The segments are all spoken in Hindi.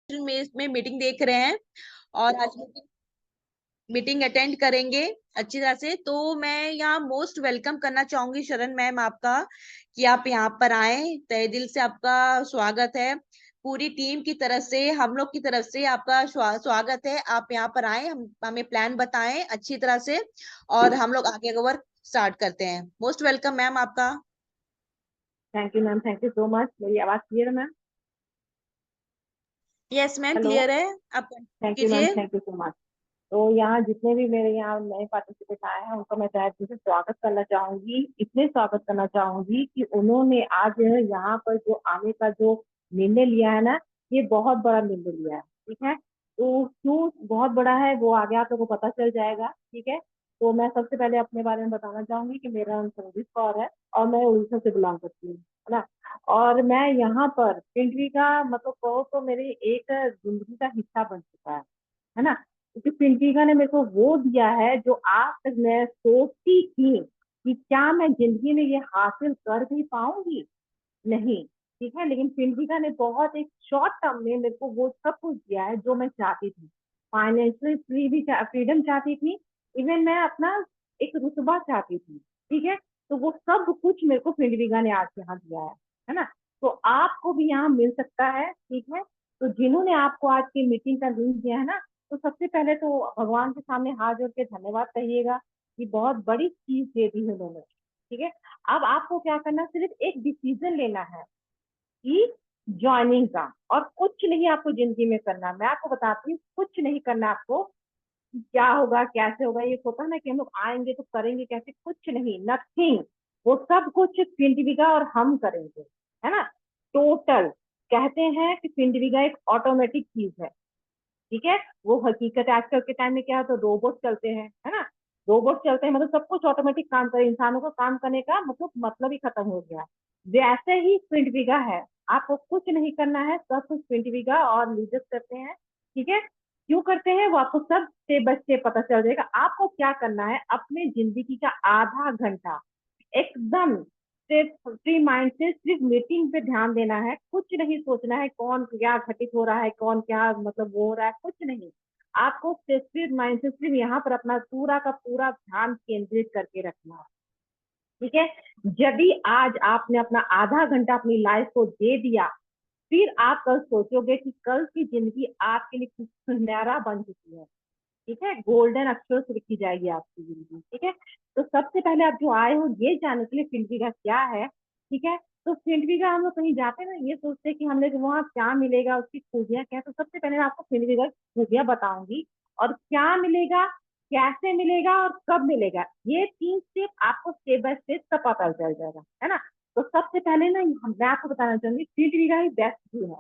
में मीटिंग देख रहे हैं और आज मीटिंग अटेंड करेंगे अच्छी तरह से। तो मैं यहाँ मोस्ट वेलकम करना चाहूंगी शरण मैम आपका कि आप यहाँ पर आए। तहे दिल से आपका स्वागत है। पूरी टीम की तरफ से, हम लोग की तरफ से आपका स्वागत है। आप यहाँ पर आए, हम हमें प्लान बताएं अच्छी तरह से और हम लोग आगे का वर्क स्टार्ट करते हैं। मोस्ट वेलकम मैम आपका। Thank you ma'am, thank you so much. मेरी आवाज क्लियर है ma'am? Yes ma'am, hello. Clear है। आप थैंक यू मैम, कीजिए। Thank you so much. तो यहाँ जितने भी मेरे यहाँ नए पार्टिसिपेट आए हैं उनका मैं तहे दिल से स्वागत करना चाहूंगी। इसलिए स्वागत करना चाहूंगी कि उन्होंने आज यहाँ पर जो आने का जो निर्णय लिया है ना, ये बहुत बड़ा निर्णय लिया है। ठीक है, तो क्यों बहुत बड़ा है वो आगे आप लोगों को पता चल जाएगा। ठीक है, तो मैं सबसे पहले अपने बारे में बताना चाहूंगी कि मेरा नाम संदीप कौर है और मैं उड़ीसा से बिलोंग करती हूँ, है ना। और मैं यहाँ पर पिंडवी का मतलब कहो तो मेरी एक जिंदगी का हिस्सा बन चुका है ना। क्योंकि पिंकिका ने मेरे को वो दिया है जो आज तक मैं सोचती थी कि क्या मैं जिंदगी में ये हासिल कर भी पाऊंगी, नहीं। ठीक है, लेकिन पिंकिका ने बहुत एक शॉर्ट टर्म में मेरे को वो सब कुछ दिया है जो मैं चाहती थी। फाइनेंशियल फ्रीडम चाहती थी, इवन मैं अपना एक रुतबा चाहती थी। ठीक है, तो वो सब कुछ मेरे को पिंकिका ने आज यहाँ दिया है ना। तो आपको भी यहाँ मिल सकता है। ठीक है, तो जिन्होंने आपको आज की मीटिंग का लिंक दिया है ना, तो सबसे पहले तो भगवान के सामने हाथ जोड़ के धन्यवाद कहिएगा कि बहुत बड़ी चीज दे दी है उन्होंने। ठीक है, अब आपको क्या करना, सिर्फ एक डिसीजन लेना है कि ज्वाइनिंग का, और कुछ नहीं आपको जिंदगी में करना। मैं आपको बताती हूँ, कुछ नहीं करना आपको। क्या होगा कैसे होगा ये होता है ना कि हम लोग आएंगे तो करेंगे कैसे, कुछ नहीं, नथिंग। वो सब कुछ पिंडविका और हम करेंगे, है ना। टोटल कहते हैं कि पिंडविका एक ऑटोमेटिक चीज है। ठीक है, वो हकीकत है। आजकल के टाइम में क्या है, तो रोबोट चलते हैं, है ना। रोबोट चलते हैं मतलब सब कुछ ऑटोमेटिक काम करे, इंसानों को काम करने का मतलब ही खत्म हो गया। वैसे ही प्रिंट बिगा है, आपको कुछ नहीं करना है, सब कुछ प्रिंट बिगा और लीडर्स करते हैं। ठीक है, क्यों करते हैं वो आपको सब स्टेप बाय स्टेप पता चल जाएगा। आपको क्या करना है, अपने जिंदगी का आधा घंटा एकदम सिर्फ फ्री माइंड से सिर्फ मीटिंग पे ध्यान देना है। कुछ नहीं सोचना है कौन क्या घटित हो रहा है, कौन क्या मतलब वो हो रहा है, कुछ नहीं। आपको सिर्फ माइंड से सिर्फ यहाँ पर अपना पूरा का पूरा ध्यान केंद्रित करके रखना है। ठीक है, यदि आज आपने अपना आधा घंटा अपनी लाइफ को दे दिया, फिर आप कल सोचोगे कि कल की जिंदगी आपके लिए सुनहरा बन चुकी है। ठीक है, गोल्डन अक्षरों से लिखी जाएगी आपकी जिंदगी। ठीक है, तो सबसे पहले आप जो आए हो ये जानने के लिए फील्ड वीजा क्या है। ठीक है, तो फील्ड वीजा हम लोग कहीं जाते हैं ना, ये सोचते हैं कि हमें वहाँ क्या मिलेगा, उसकी खूबियां क्या है। तो सबसे पहले मैं आपको फील्ड वीजा की खूबियां बताऊंगी, और क्या मिलेगा, कैसे मिलेगा और कब मिलेगा, ये 3 स्टेप आपको स्टेप बाय स्टेप सब पता चल जाएगा, है ना। तो सबसे पहले ना मैं आपको बताना चाहूंगी फील्ड वीजा ही बेस्ट व्यू है।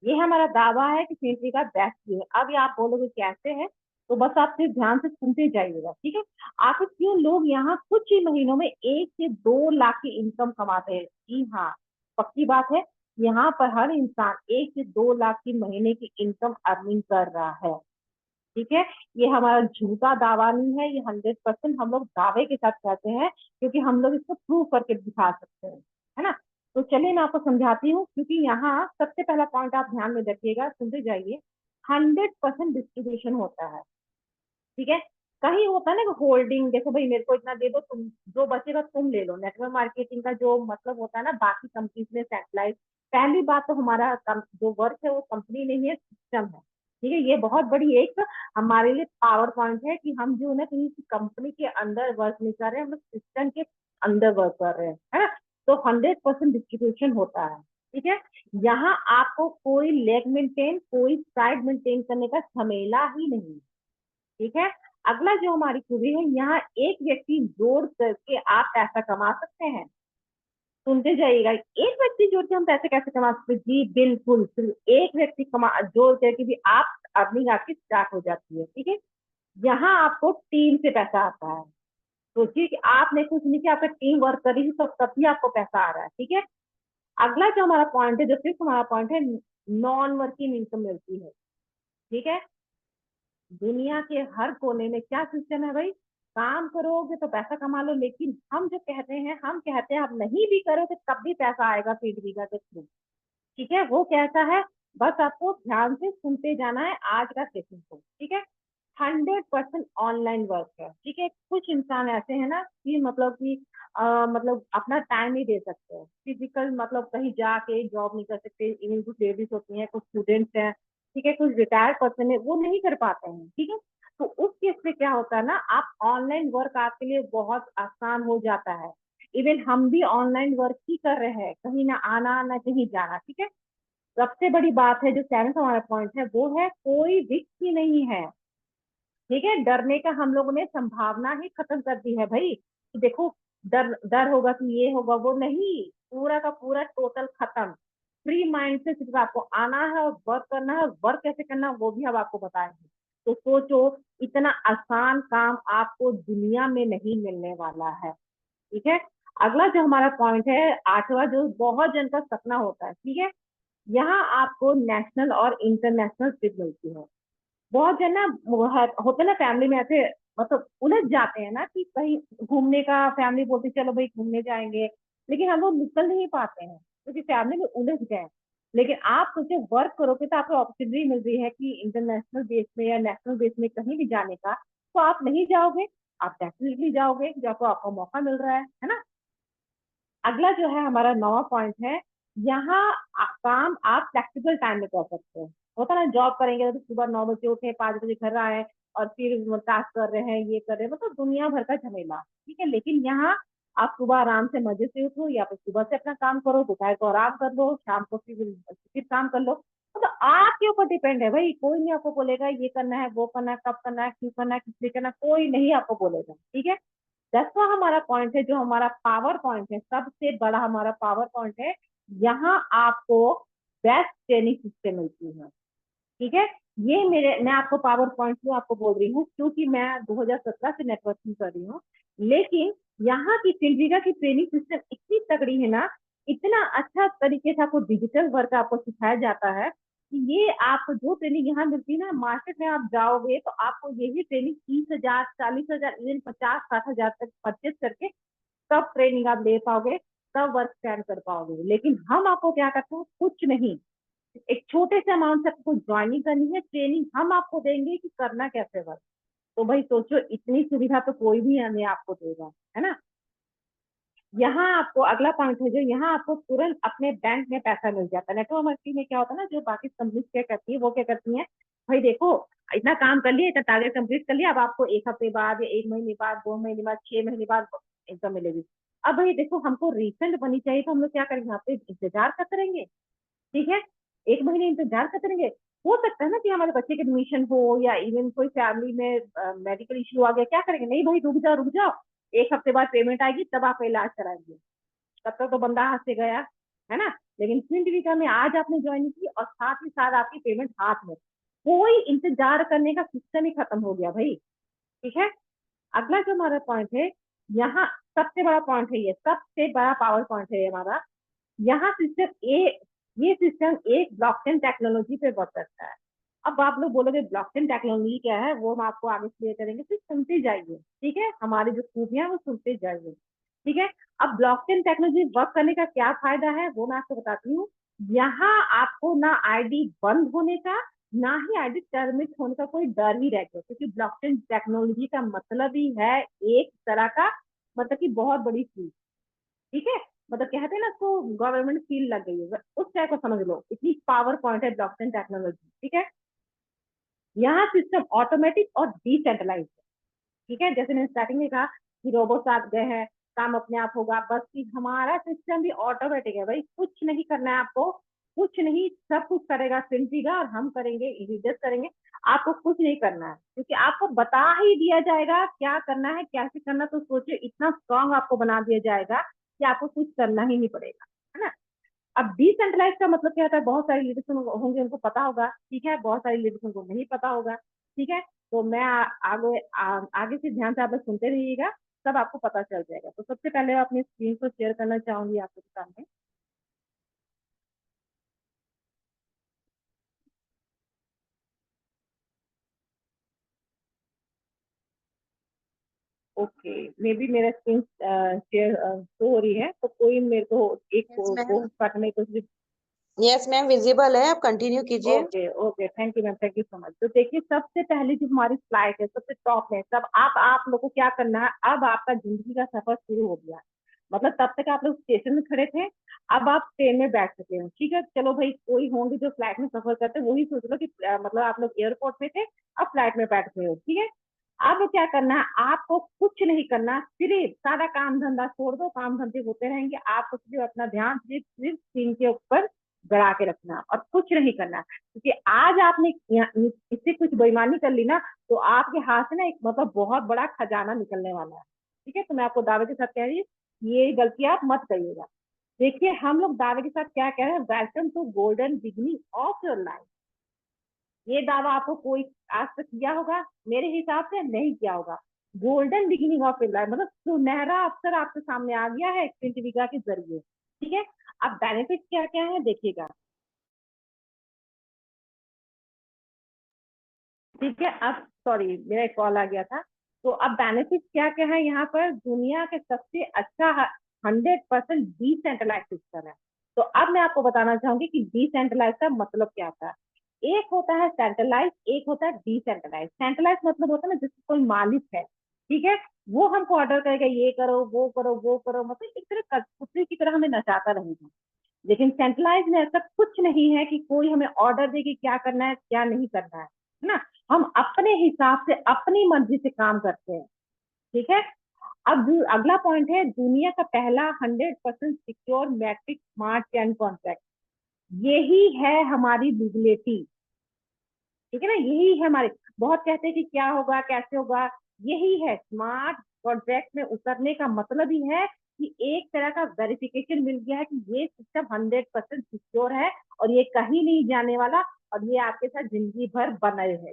ये हमारा दावा है कि फील्ड वीजा बेस्ट व्यू है। अब ये आप बोलोगे कैसे है, तो बस आप सिर्फ ध्यान से सुनते जाइएगा। ठीक है, आखिर क्यों लोग यहाँ कुछ ही महीनों में 1 से 2 लाख की इनकम कमाते हैं। जी हाँ, पक्की बात है, यहाँ पर हर इंसान 1 से 2 लाख की महीने की इनकम अर्निंग कर रहा है। ठीक है, ये हमारा झूठा दावा नहीं है, ये 100% हम लोग दावे के साथ कहते हैं, क्योंकि हम लोग इसको प्रूव करके दिखा सकते हैं, है ना। तो चलिए मैं आपको समझाती हूँ, क्योंकि यहाँ सबसे पहला पॉइंट आप ध्यान में रखिएगा, सुनते जाइए। 100% डिस्ट्रीब्यूशन होता है। ठीक है, कहीं होता है ना होल्डिंग, देखो भाई मेरे को इतना दे दो, तुम जो बचेगा तुम ले लो। नेटवर्क मार्केटिंग का जो मतलब होता है ना, बाकी कंपनीज में सेंट्रलाइज। पहली बात तो हमारा जो वर्क है वो कंपनी नहीं है, सिस्टम है। ठीक है, ये बहुत बड़ी एक हमारे लिए पावर पॉइंट है कि हम जो है किसी कंपनी के अंदर वर्क नहीं कर रहे हैं, हम लोग सिस्टम के अंदर वर्क कर रहे हैं, है ना। तो 100% डिस्ट्रीब्यूशन होता है। ठीक है, यहाँ आपको कोई लेग मेंटेन, कोई साइड मेंटेन करने का झमेला ही नहीं। ठीक है, अगला जो हमारी खूबी है, यहाँ एक व्यक्ति जोड़ करके आप पैसा कमा सकते हैं। सुनते जाइएगा, एक व्यक्ति जोड़ के हम पैसे कैसे कमा सकते हैं? जी बिल्कुल, सिर्फ एक व्यक्ति कमा जोड़ करके भी आप अर्निंग आपकी स्टार्ट हो जाती है। ठीक है, यहाँ आपको टीम से पैसा आता है। सोचिए कि आपने कुछ नहीं किया, आपका टीम वर्क करी तो तभी आपको पैसा आ रहा है। ठीक है, अगला जो हमारा पॉइंट है, जो फिफ्थ हमारा पॉइंट है, नॉन वर्किंग इनकम मिलती है। ठीक है, दुनिया के हर कोने में क्या सिस्टम है भाई, काम करोगे तो पैसा कमा लो, लेकिन हम जो कहते हैं, हम कहते हैं आप नहीं भी करोगे तब भी पैसा आएगा फीड वीजा के थ्रू। ठीक है, वो कैसा है, बस आपको ध्यान से सुनते जाना है आज का सेशन को, ठीक है। 100% ऑनलाइन वर्क है, ठीक है। कुछ इंसान ऐसे हैं ना कि मतलब कि मतलब अपना टाइम नहीं दे सकते फिजिकल, मतलब कहीं जाके जॉब नहीं कर सकते। इवन कुछ लेडीज होती हैं, कुछ स्टूडेंट्स हैं, ठीक है, कुछ रिटायर्ड पर्सन है, वो नहीं कर पाते हैं, ठीक है। तो उस केस में क्या होता है ना, आप ऑनलाइन वर्क आपके लिए बहुत आसान हो जाता है। इवन हम भी ऑनलाइन वर्क ही कर रहे हैं, कहीं ना आना ना कहीं जाना, ठीक है। सबसे बड़ी बात है जो सेवंथ हमारा पॉइंट है, वो है कोई रिस्क ही नहीं है, ठीक है। डरने का हम लोगों ने संभावना ही खत्म कर दी है भाई, कि देखो डर डर होगा कि ये होगा वो नहीं, पूरा का पूरा टोटल खत्म। फ्री माइंड से सिर्फ आपको आना है और वर्क करना है, और वर्क कैसे करना है वो भी हम आपको बताएंगे। तो सोचो, इतना आसान काम आपको दुनिया में नहीं मिलने वाला है, ठीक है। अगला जो हमारा पॉइंट है, आठवां, जो बहुत जन का सपना होता है, ठीक है। यहाँ आपको नेशनल और इंटरनेशनल ट्रिप मिलती है। बहुत जन ना होते ना फैमिली में ऐसे, मतलब उलझ जाते हैं ना कि कहीं घूमने का, फैमिली बोलती चलो भाई घूमने जाएंगे, लेकिन हम लोग निकल नहीं पाते हैं क्योंकि फैमिली में उलझ गए। लेकिन आप सोचे वर्क करोगे तो आपको अपॉर्चुनिटी मिल रही है कि इंटरनेशनल बेस में या नेशनल बेस में कहीं भी जाने का, तो आप नहीं जाओगे? आप डेफिनेटली जाओगे जब आपको मौका मिल रहा है ना। अगला जो है हमारा नौवा पॉइंट है, यहाँ काम आप फ्लेक्सिबल टाइम में कर सकते हो। होता ना जॉब करेंगे तो सुबह 9 बजे उठे, 5 बजे घर आए और फिर टास्क कर रहे हैं, ये कर रहे हैं, मतलब दुनिया भर का झमेला, ठीक है। लेकिन यहाँ आप सुबह आराम से मजे से उठो, या फिर सुबह से अपना काम करो, दोपहर को आराम कर लो, शाम को फिर काम कर लो। मतलब आपके ऊपर डिपेंड है भाई, कोई नहीं आपको बोलेगा ये करना है वो करना है, कब करना है, क्यों करना है, किस लिए करना है, कोई नहीं आपको बोलेगा, ठीक है। 10वां हमारा पॉइंट है जो हमारा पावर पॉइंट है, सबसे बड़ा हमारा पावर पॉइंट है, यहाँ आपको बेस्ट ट्रेनिंग सिस्टम मिलती है, ठीक है। ये मेरे, मैं आपको पावर पॉइंट क्यों आपको बोल रही हूँ, क्योंकि मैं 2017 से नेटवर्किंग कर रही हूँ। लेकिन यहाँ की फिनविगा की ट्रेनिंग सिस्टम इतनी तगड़ी है ना, इतना अच्छा तरीके से आपको डिजिटल वर्क आपको सिखाया जाता है कि ये आपको जो ट्रेनिंग यहाँ मिलती है ना, मार्केट में आप जाओगे तो आपको यही ट्रेनिंग 30,000, 40,000, इवन 50-60,000 तक परचेज करके तब ट्रेनिंग आप ले पाओगे, तब वर्क स्टैंड कर पाओगे। लेकिन हम आपको क्या करते हैं, कुछ नहीं, एक छोटे से अमाउंट से आपको ज्वाइनिंग करनी है, ट्रेनिंग हम आपको देंगे कि करना कैसे वर्क। तो भाई सोचो, इतनी सुविधा तो कोई भी हमें आपको देगा, है ना। यहाँ आपको अगला पॉइंट है जो यहाँ आपको तुरंत अपने बैंक में पैसा मिल जाता है। नेटवर्क मार्केटिंग में क्या होता है ना, जो बाकी कंपनी क्या करती है, वो क्या करती है, भाई देखो इतना काम कर लिया, इतना टारगेट कंप्लीट कर लिया, अब आपको 1 हफ्ते बाद या 1 महीने बाद, 2 महीने बाद, 6 महीने बाद इनकम मिलेगी। अब भाई देखो, हमको रिफंड बनी चाहिए, तो हम लोग क्या करेंगे, यहाँ पे इंतजार करते रहेंगे, ठीक है। 1 महीने इंतजार करते रहेंगे। हो सकता है ना कि हमारे बच्चे के एडमिशन हो, या इवन कोई फैमिली में मेडिकल इश्यू आ गया, क्या करेंगे, नहीं भाई रुक जाओ रुक जाओ, 1 हफ्ते बाद पेमेंट आएगी तब आप इलाज कराएंगे। तब तक तो बंदा हाथ से गया, है ना। लेकिन स्विंग वीजा में आज आपने ज्वाइन की और साथ ही साथ आपकी पेमेंट हाथ में, कोई इंतजार करने का सिस्टम ही खत्म हो गया भाई, ठीक है। अगला जो हमारा पॉइंट है, यहाँ सबसे बड़ा पॉइंट है, ये सबसे बड़ा पावर पॉइंट है हमारा, यहाँ सिस्टम ये सिस्टम एक ब्लॉकचेन टेक्नोलॉजी पे वर्क करता है। अब आप लोग बोलोगे ब्लॉकचेन टेक्नोलॉजी क्या है, वो हम आपको आगे क्लियर करेंगे, सिर्फ सुनते जाइए, ठीक है। हमारी जो खूबियां वो सुनते जाइए, ठीक है। अब ब्लॉकचेन टेक्नोलॉजी वर्क करने का क्या फायदा है वो मैं आपको बताती हूँ। यहाँ आपको ना आईडी बंद होने का, ना ही आईडी टर्मिनेट होने का कोई डर ही रह गया, क्योंकि ब्लॉकचेन टेक्नोलॉजी का मतलब ही है एक तरह का, मतलब कि बहुत बड़ी चीज, ठीक है। मतलब कहते हैं ना उसको, गवर्नमेंट फील लग गई है, उस टाइप को समझ लो, इतनी पावर पॉइंट है ब्लॉकचेन टेक्नोलॉजी, ठीक है। यहाँ सिस्टम ऑटोमेटिक और डिसेंट्रलाइज, ठीक है। जैसे मैंने स्टार्टिंग में कहा कि रोबोट आ गए हैं, काम अपने आप होगा, बस कि हमारा सिस्टम भी ऑटोमेटिक है भाई, कुछ नहीं करना है आपको, कुछ नहीं, सब कुछ करेगा सिंपीगा, और हम करेंगे, इडियट करेंगे। आपको कुछ नहीं करना है, क्योंकि आपको बता ही दिया जाएगा क्या करना है, कैसे करना। तो सोचिए, इतना स्ट्रांग आपको बना दिया जाएगा कि आपको कुछ करना ही नहीं पड़ेगा, है ना। अब डिसेंट्रलाइज का मतलब क्या होता है, बहुत सारे लीडर्स होंगे उनको पता होगा, ठीक है, बहुत सारे लीडर्स उनको नहीं पता होगा, ठीक है। तो मैं आगे से ध्यान से आप लोग सुनते रहिएगा, सब आपको पता चल जाएगा। तो सबसे पहले अपनी स्क्रीन को शेयर करना चाहूंगी आपके सामने। ओके, मे बी मेरा स्क्रीन शेयर शो हो रही है, तो कोई मेरे को एक यस मैम। पोस्ट पार्टनर को यस मैम, विजिबल है, आप कंटिन्यू कीजिए। Okay okay, thank you ma'am, thank you so much. तो देखिए, सबसे पहले जो हमारी फ्लाइट है सबसे टॉप है, सब आप लोग को क्या करना है, अब आपका जिंदगी का सफर शुरू हो गया। मतलब तब तक आप लोग स्टेशन में खड़े थे, अब आप ट्रेन में बैठ चुके हो, ठीक है। चलो भाई, कोई होंगे जो फ्लाइट में सफर करते हैं, वही सोच लो कि मतलब आप लोग एयरपोर्ट पे थे, अब फ्लाइट में बैठ गए हो, ठीक है। अब क्या करना है, आपको कुछ नहीं करना, सिर्फ सारा काम धंधा छोड़ दो, काम धंधे होते रहेंगे, आपको सिर्फ अपना ध्यान सिर्फ सिर्फ स्क्रीन के ऊपर गड़ा के रखना और कुछ नहीं करना। क्योंकि आज आपने इससे कुछ बेईमानी कर ली ना, तो आपके हाथ से ना एक मतलब बहुत बड़ा खजाना निकलने वाला है, ठीक है। तो मैं आपको दावे के साथ कह रही हूँ, ये गलती आप मत करिएगा। देखिए, हम लोग दावे के साथ क्या कह रहे हैं, welcome to golden beginning of your life. ये दावा आपको कोई आज तक किया होगा? मेरे हिसाब से नहीं किया होगा। Golden beginning of your life मतलब सुनहरा अवसर आपके सामने आ गया है एक्सपेंट वीजा के जरिए, ठीक है। अब बेनिफिट क्या क्या है देखिएगा, ठीक है। अब सॉरी, मेरा एक कॉल आ गया था। तो अब बेनिफिट क्या क्या है, यहाँ पर दुनिया के सबसे अच्छा 100% डिसेंट्रलाइज सिस्टम है। तो अब मैं आपको बताना चाहूंगी कि डिसेंट्रलाइज का मतलब क्या होता है। एक होता है सेंट्रलाइज, एक होता है डिसेंट्रलाइज। सेंट्रलाइज मतलब होता है ना, जिसको कोई मालिक है, ठीक है, वो हमको ऑर्डर करेगा, ये करो वो करो वो करो, मतलब एक तरह कठपुतली की तरह हमें नचाता रहेगा। लेकिन सेंट्रलाइज में ऐसा कुछ नहीं है कि कोई हमें ऑर्डर दे कि क्या करना है क्या नहीं करना है ना। हम अपने हिसाब से अपनी मर्जी से काम करते हैं, ठीक है। अब अगला पॉइंट है, दुनिया का पहला 100% secure metric smart chain contract. यही है हमारी लीगलिटी, ठीक है ना, यही है हमारे। बहुत कहते हैं कि क्या होगा कैसे होगा, यही है स्मार्ट कॉन्ट्रैक्ट में उतरने का मतलब ही है कि एक तरह का वेरिफिकेशन मिल गया है कि ये सिस्टम 100% सिक्योर है और ये कहीं नहीं जाने वाला, और ये आपके साथ जिंदगी भर बना रहे।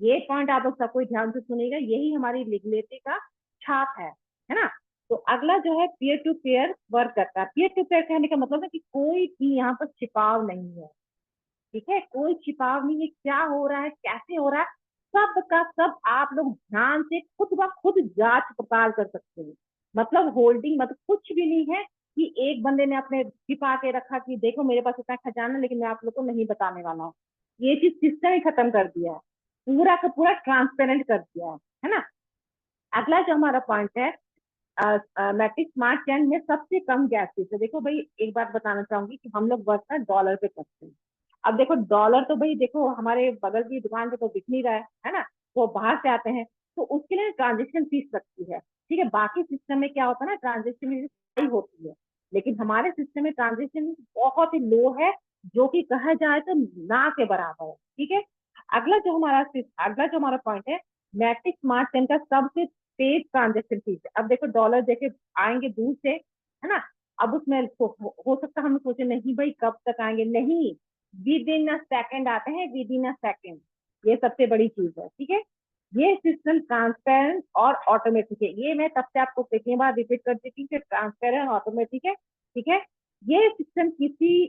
ये पॉइंट आप लोग सब कोई ध्यान से सुनिएगा, यही हमारी लीगलिटी का छाप है ना। तो अगला जो है पीयर टू पेयर वर्क करता है। पीयर टू पेयर कहने का मतलब है कि कोई भी यहाँ पर छिपाव नहीं है, ठीक है, कोई छिपाव नहीं है, क्या हो रहा है कैसे हो रहा है, सब का सब आप लोग ध्यान से खुद ब खुद जांच पड़ताल कर सकते हैं। मतलब होल्डिंग मतलब कुछ भी नहीं है कि एक बंदे ने अपने छिपा के रखा कि देखो मेरे पास इतना खजाना लेकिन मैं आप लोग को नहीं बताने वाला हूँ। ये चीज सिस्टम ही खत्म कर दिया है, पूरा का पूरा ट्रांसपेरेंट कर दिया है ना। अगला जो हमारा पॉइंट है, मैट्रिक स्मार्ट चैन में सबसे कम गैस फीस है। देखो भाई, एक बात बताना चाहूंगी कि हम लोग वर्क ना डॉलर पे करते हैं। अब देखो डॉलर तो भाई देखो हमारे बगल की दुकान पे तो दिख नहीं रहा है ना, वो बाहर से आते हैं, तो उसके लिए ट्रांजेक्शन फीस लगती है, ठीक है। बाकी सिस्टम में क्या होता है ना, ट्रांजेक्शन फीस हाई होती है, लेकिन हमारे सिस्टम में ट्रांजेक्शन बहुत ही लो है, जो कि कहा जाए तो ना के बराबर है, ठीक है। अगला जो हमारा पॉइंट है, मैट्रिक स्मार्ट चेन का सबसे तेज ट्रांजेक्शन फीस है। अब देखो डॉलर देखे आएंगे दूर से, है ना, अब उसमें हो सकता है हम सोचे नहीं भाई कब तक आएंगे, नहीं, विद इन अ सेकेंड आते हैं, विद इन अ सेकेंड। ये सबसे बड़ी चीज है, ठीक है। ये सिस्टम ट्रांसपेरेंट और ऑटोमेटिक है, ये मैं तब से आपको कितनी बार रिपीट कर चुकी हूँ कि ट्रांसपेरेंट ऑटोमेटिक है, ठीक है। ये सिस्टम किसी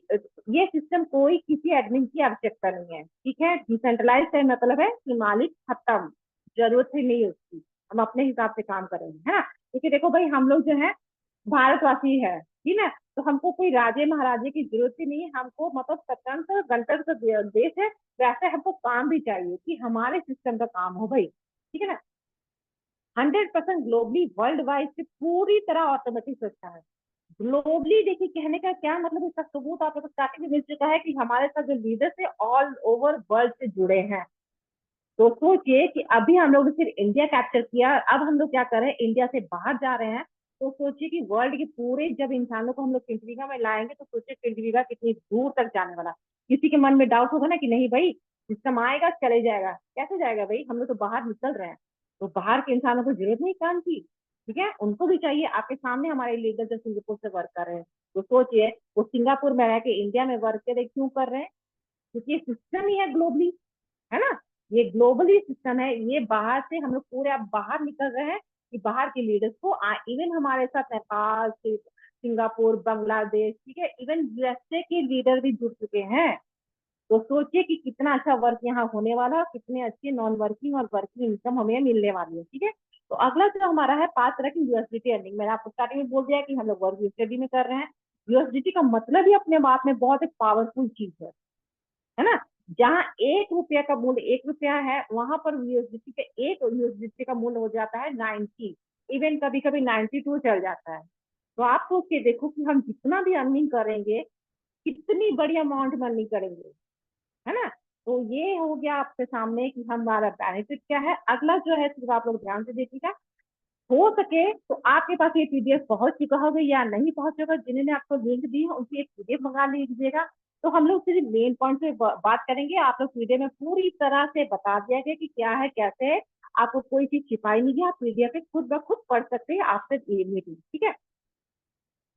ये सिस्टम कोई किसी एडमिन की आवश्यकता नहीं है, ठीक है। डिसेंट्रलाइज का मतलब है कि मालिक खत्म, जरूरत ही नहीं उसकी, हम अपने हिसाब से काम करेंगे, है ना। क्योंकि देखो भाई, हम लोग जो है भारतवासी है, ठीक है, तो हमको कोई राजे महाराजे की जरूरत ही नहीं है, हमको मतलब स्वतंत्र गणतंत्र देश है, वैसे हमको काम भी चाहिए कि हमारे सिस्टम का काम हो भाई, ठीक है ना। 100% ग्लोबली वर्ल्ड वाइड से पूरी तरह ऑटोमेटिक सिस्टम है। ग्लोबली देखिए, कहने का क्या मतलब, इसका सबूत आप लोग स्टार्टिंग में मिल चुका है कि हमारे साथ जो लीडर्स है ऑल ओवर वर्ल्ड से जुड़े हैं। तो सोचिए कि अभी हम लोग ने सिर्फ इंडिया कैप्चर किया, अब हम लोग क्या कर रहे हैं, इंडिया से बाहर जा रहे हैं। तो सोचिए कि वर्ल्ड के पूरे जब इंसानों को हम लोग किंतविगा में लाएंगे, तो सोचिए किंतविगा कितनी दूर तक जाने वाला। किसी के मन में डाउट होगा ना कि नहीं भाई सिस्टम आएगा चले जाएगा, कैसे जाएगा भाई, हम लोग तो बाहर निकल रहे हैं। तो बाहर के इंसानों को जरूरत नहीं काम की, ठीक है, उनको भी चाहिए। आपके सामने हमारे लीडर जो सिंगापुर से वर्क कर रहे हैं, तो सोचिए वो सिंगापुर में रह के इंडिया में वर्क करे, क्यों कर रहे हैं, क्योंकि सिस्टम ही है ग्लोबली, है ना। ये ग्लोबली सिस्टम है, ये बाहर से हम लोग पूरे अब बाहर निकल रहे हैं कि बाहर के लीडर्स को इवन हमारे साथ नेपाल से सिंगापुर बांग्लादेश, ठीक है, इवन यूएसए के लीडर भी जुड़ चुके हैं। तो सोचिए कि कितना अच्छा वर्क यहाँ होने वाला है, कितने अच्छे नॉन वर्किंग और वर्किंग इनकम हमें मिलने वाली है, ठीक है। तो अगला जो हमारा है 5 तरह की यूएसडीटी अर्निंग, मैंने आपको स्टार्टिंग में बोल दिया कि हम लोग वर्क यूएसडी में कर रहे हैं। यूएसडीटी का मतलब ही अपने बात में बहुत एक पावरफुल चीज है ना। जहाँ 1 रुपया का मूल्य 1 रुपया है, वहां पर यूएसडीटी के एक यूएसडीटी का मूल्य हो जाता है 90, इवन कभी कभी 92 चल जाता है। तो आप सोच के देखो कि हम जितना भी अर्निंग करेंगे, कितनी बड़ी अमाउंट में अर्निंग करेंगे, है ना। तो ये हो गया आपके सामने कि हमारा बेनिफिट क्या है। अगला जो है सिर्फ आप लोग ध्यान से देखिएगा, हो सके तो आपके पास ये पीडीएफ पहुंच चुका होगा या नहीं पहुंच चुका, जिन्होंने आपको लिंक दी है उनकी एक पीडीएफ मंगा लीजिएगा। तो हम लोग सिर्फ मेन पॉइंट पे बात करेंगे। आप लोग पीडीएफ में पूरी तरह से बता दिया गया कि क्या है कैसे है, आपको कोई चीज छिपाई नहीं है, आप पीडीएफ पे खुद ब खुद पढ़ सकते हैं आफ्टर मीटिंग, ठीक है।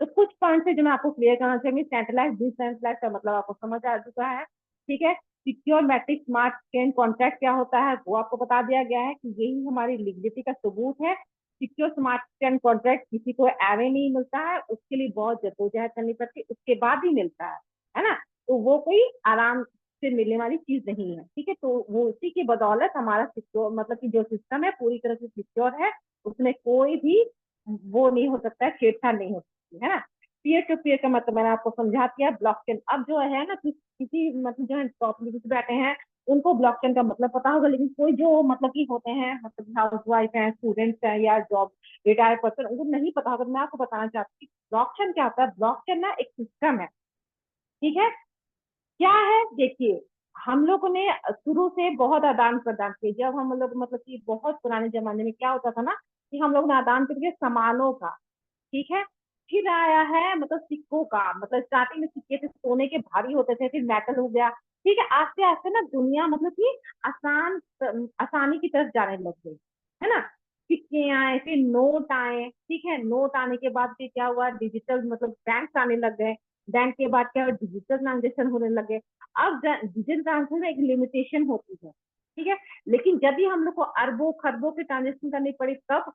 तो कुछ पॉइंट है जो मैं आपको क्लियर करना चाहूंगी। सेंट्रलाइज डिसेंट्रलाइज का मतलब आपको समझ आ चुका है, ठीक है। Secure metric smart chain contract क्या होता है वो आपको बता दिया गया है कि यही हमारी लिक्विडिटी का सबूत है। सिक्योर स्मार्ट चेन कॉन्ट्रैक्ट किसी को एवे नहीं मिलता है, उसके लिए बहुत जद्दोजहद करनी पड़ती है, उसके बाद ही मिलता है ना। तो वो कोई आराम से मिलने वाली चीज नहीं है, ठीक है। तो वो उसी की बदौलत हमारा सिक्योर मतलब कि जो सिस्टम है पूरी तरह से सिक्योर है, उसमें कोई भी वो नहीं हो सकता है, छेड़छाड़ नहीं हो सकती है ना। पीयर टू पीयर का मतलब मैंने आपको समझा दिया। ब्लॉकचेन अब जो है ना किसी मतलब जो टॉप लीडर्स बैठे हैं उनको ब्लॉकचेन का मतलब पता होगा, लेकिन कोई जो मतलब की होते हैं मतलब हाउस वाइफ है, स्टूडेंट्स हैं या जॉब रिटायर्ड पर्सन, उनको नहीं पता होगा। मैं आपको बताना चाहती हूँ ब्लॉकचेन क्या होता है। ब्लॉकचेन ना एक सिस्टम है, ठीक है। क्या है देखिए, हम लोगों ने शुरू से बहुत आदान प्रदान किए। जब हम लोग मतलब कि बहुत पुराने जमाने में क्या होता था ना कि हम लोग ने आदान प्रदान सामानों का, ठीक है। फिर आया है मतलब सिक्कों का, मतलब स्टार्टिंग में सिक्के थे सोने के भारी होते थे, फिर मेटल हो गया, ठीक है। आस्ते आस्ते ना दुनिया मतलब कि आसानी की तरफ जाने लग गई, है ना। सिक्के आए, फिर नोट आए, ठीक है। नोट आने के बाद फिर क्या हुआ, डिजिटल मतलब बैंक आने लग गए। बैंक के बाद क्या डिजिटल ट्रांजेक्शन होने लगे। अब डिजिटल ट्रांजेक्शन में एक लिमिटेशन होती है, ठीक है। लेकिन जब भी हम लोग को अरबों खरबों की ट्रांजेक्शन करनी पड़ी, तब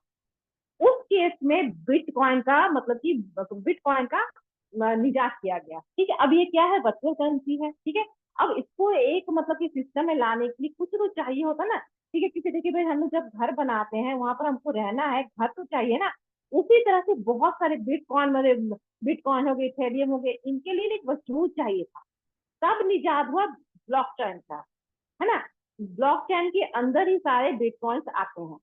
उस केस में बिटकॉइन का मतलब कि बिटकॉइन का निजात किया गया, ठीक है। अब ये क्या है, वर्चुअल करेंसी है, ठीक है। अब इसको एक मतलब कि सिस्टम में लाने के लिए कुछ तो चाहिए होता ना, ठीक है। किसी देखिए भाई, हम लोग जब घर बनाते हैं वहां पर हमको रहना है, घर तो चाहिए ना। उसी तरह से बहुत सारे बिटकॉइन हो गए, इथेरियम हो गए, इनके लिए एक वजूद चाहिए था। तब निजात हुआ ब्लॉकचेन का, है ना। ब्लॉकचेन के अंदर ही सारे बिटकॉइंस आते हैं।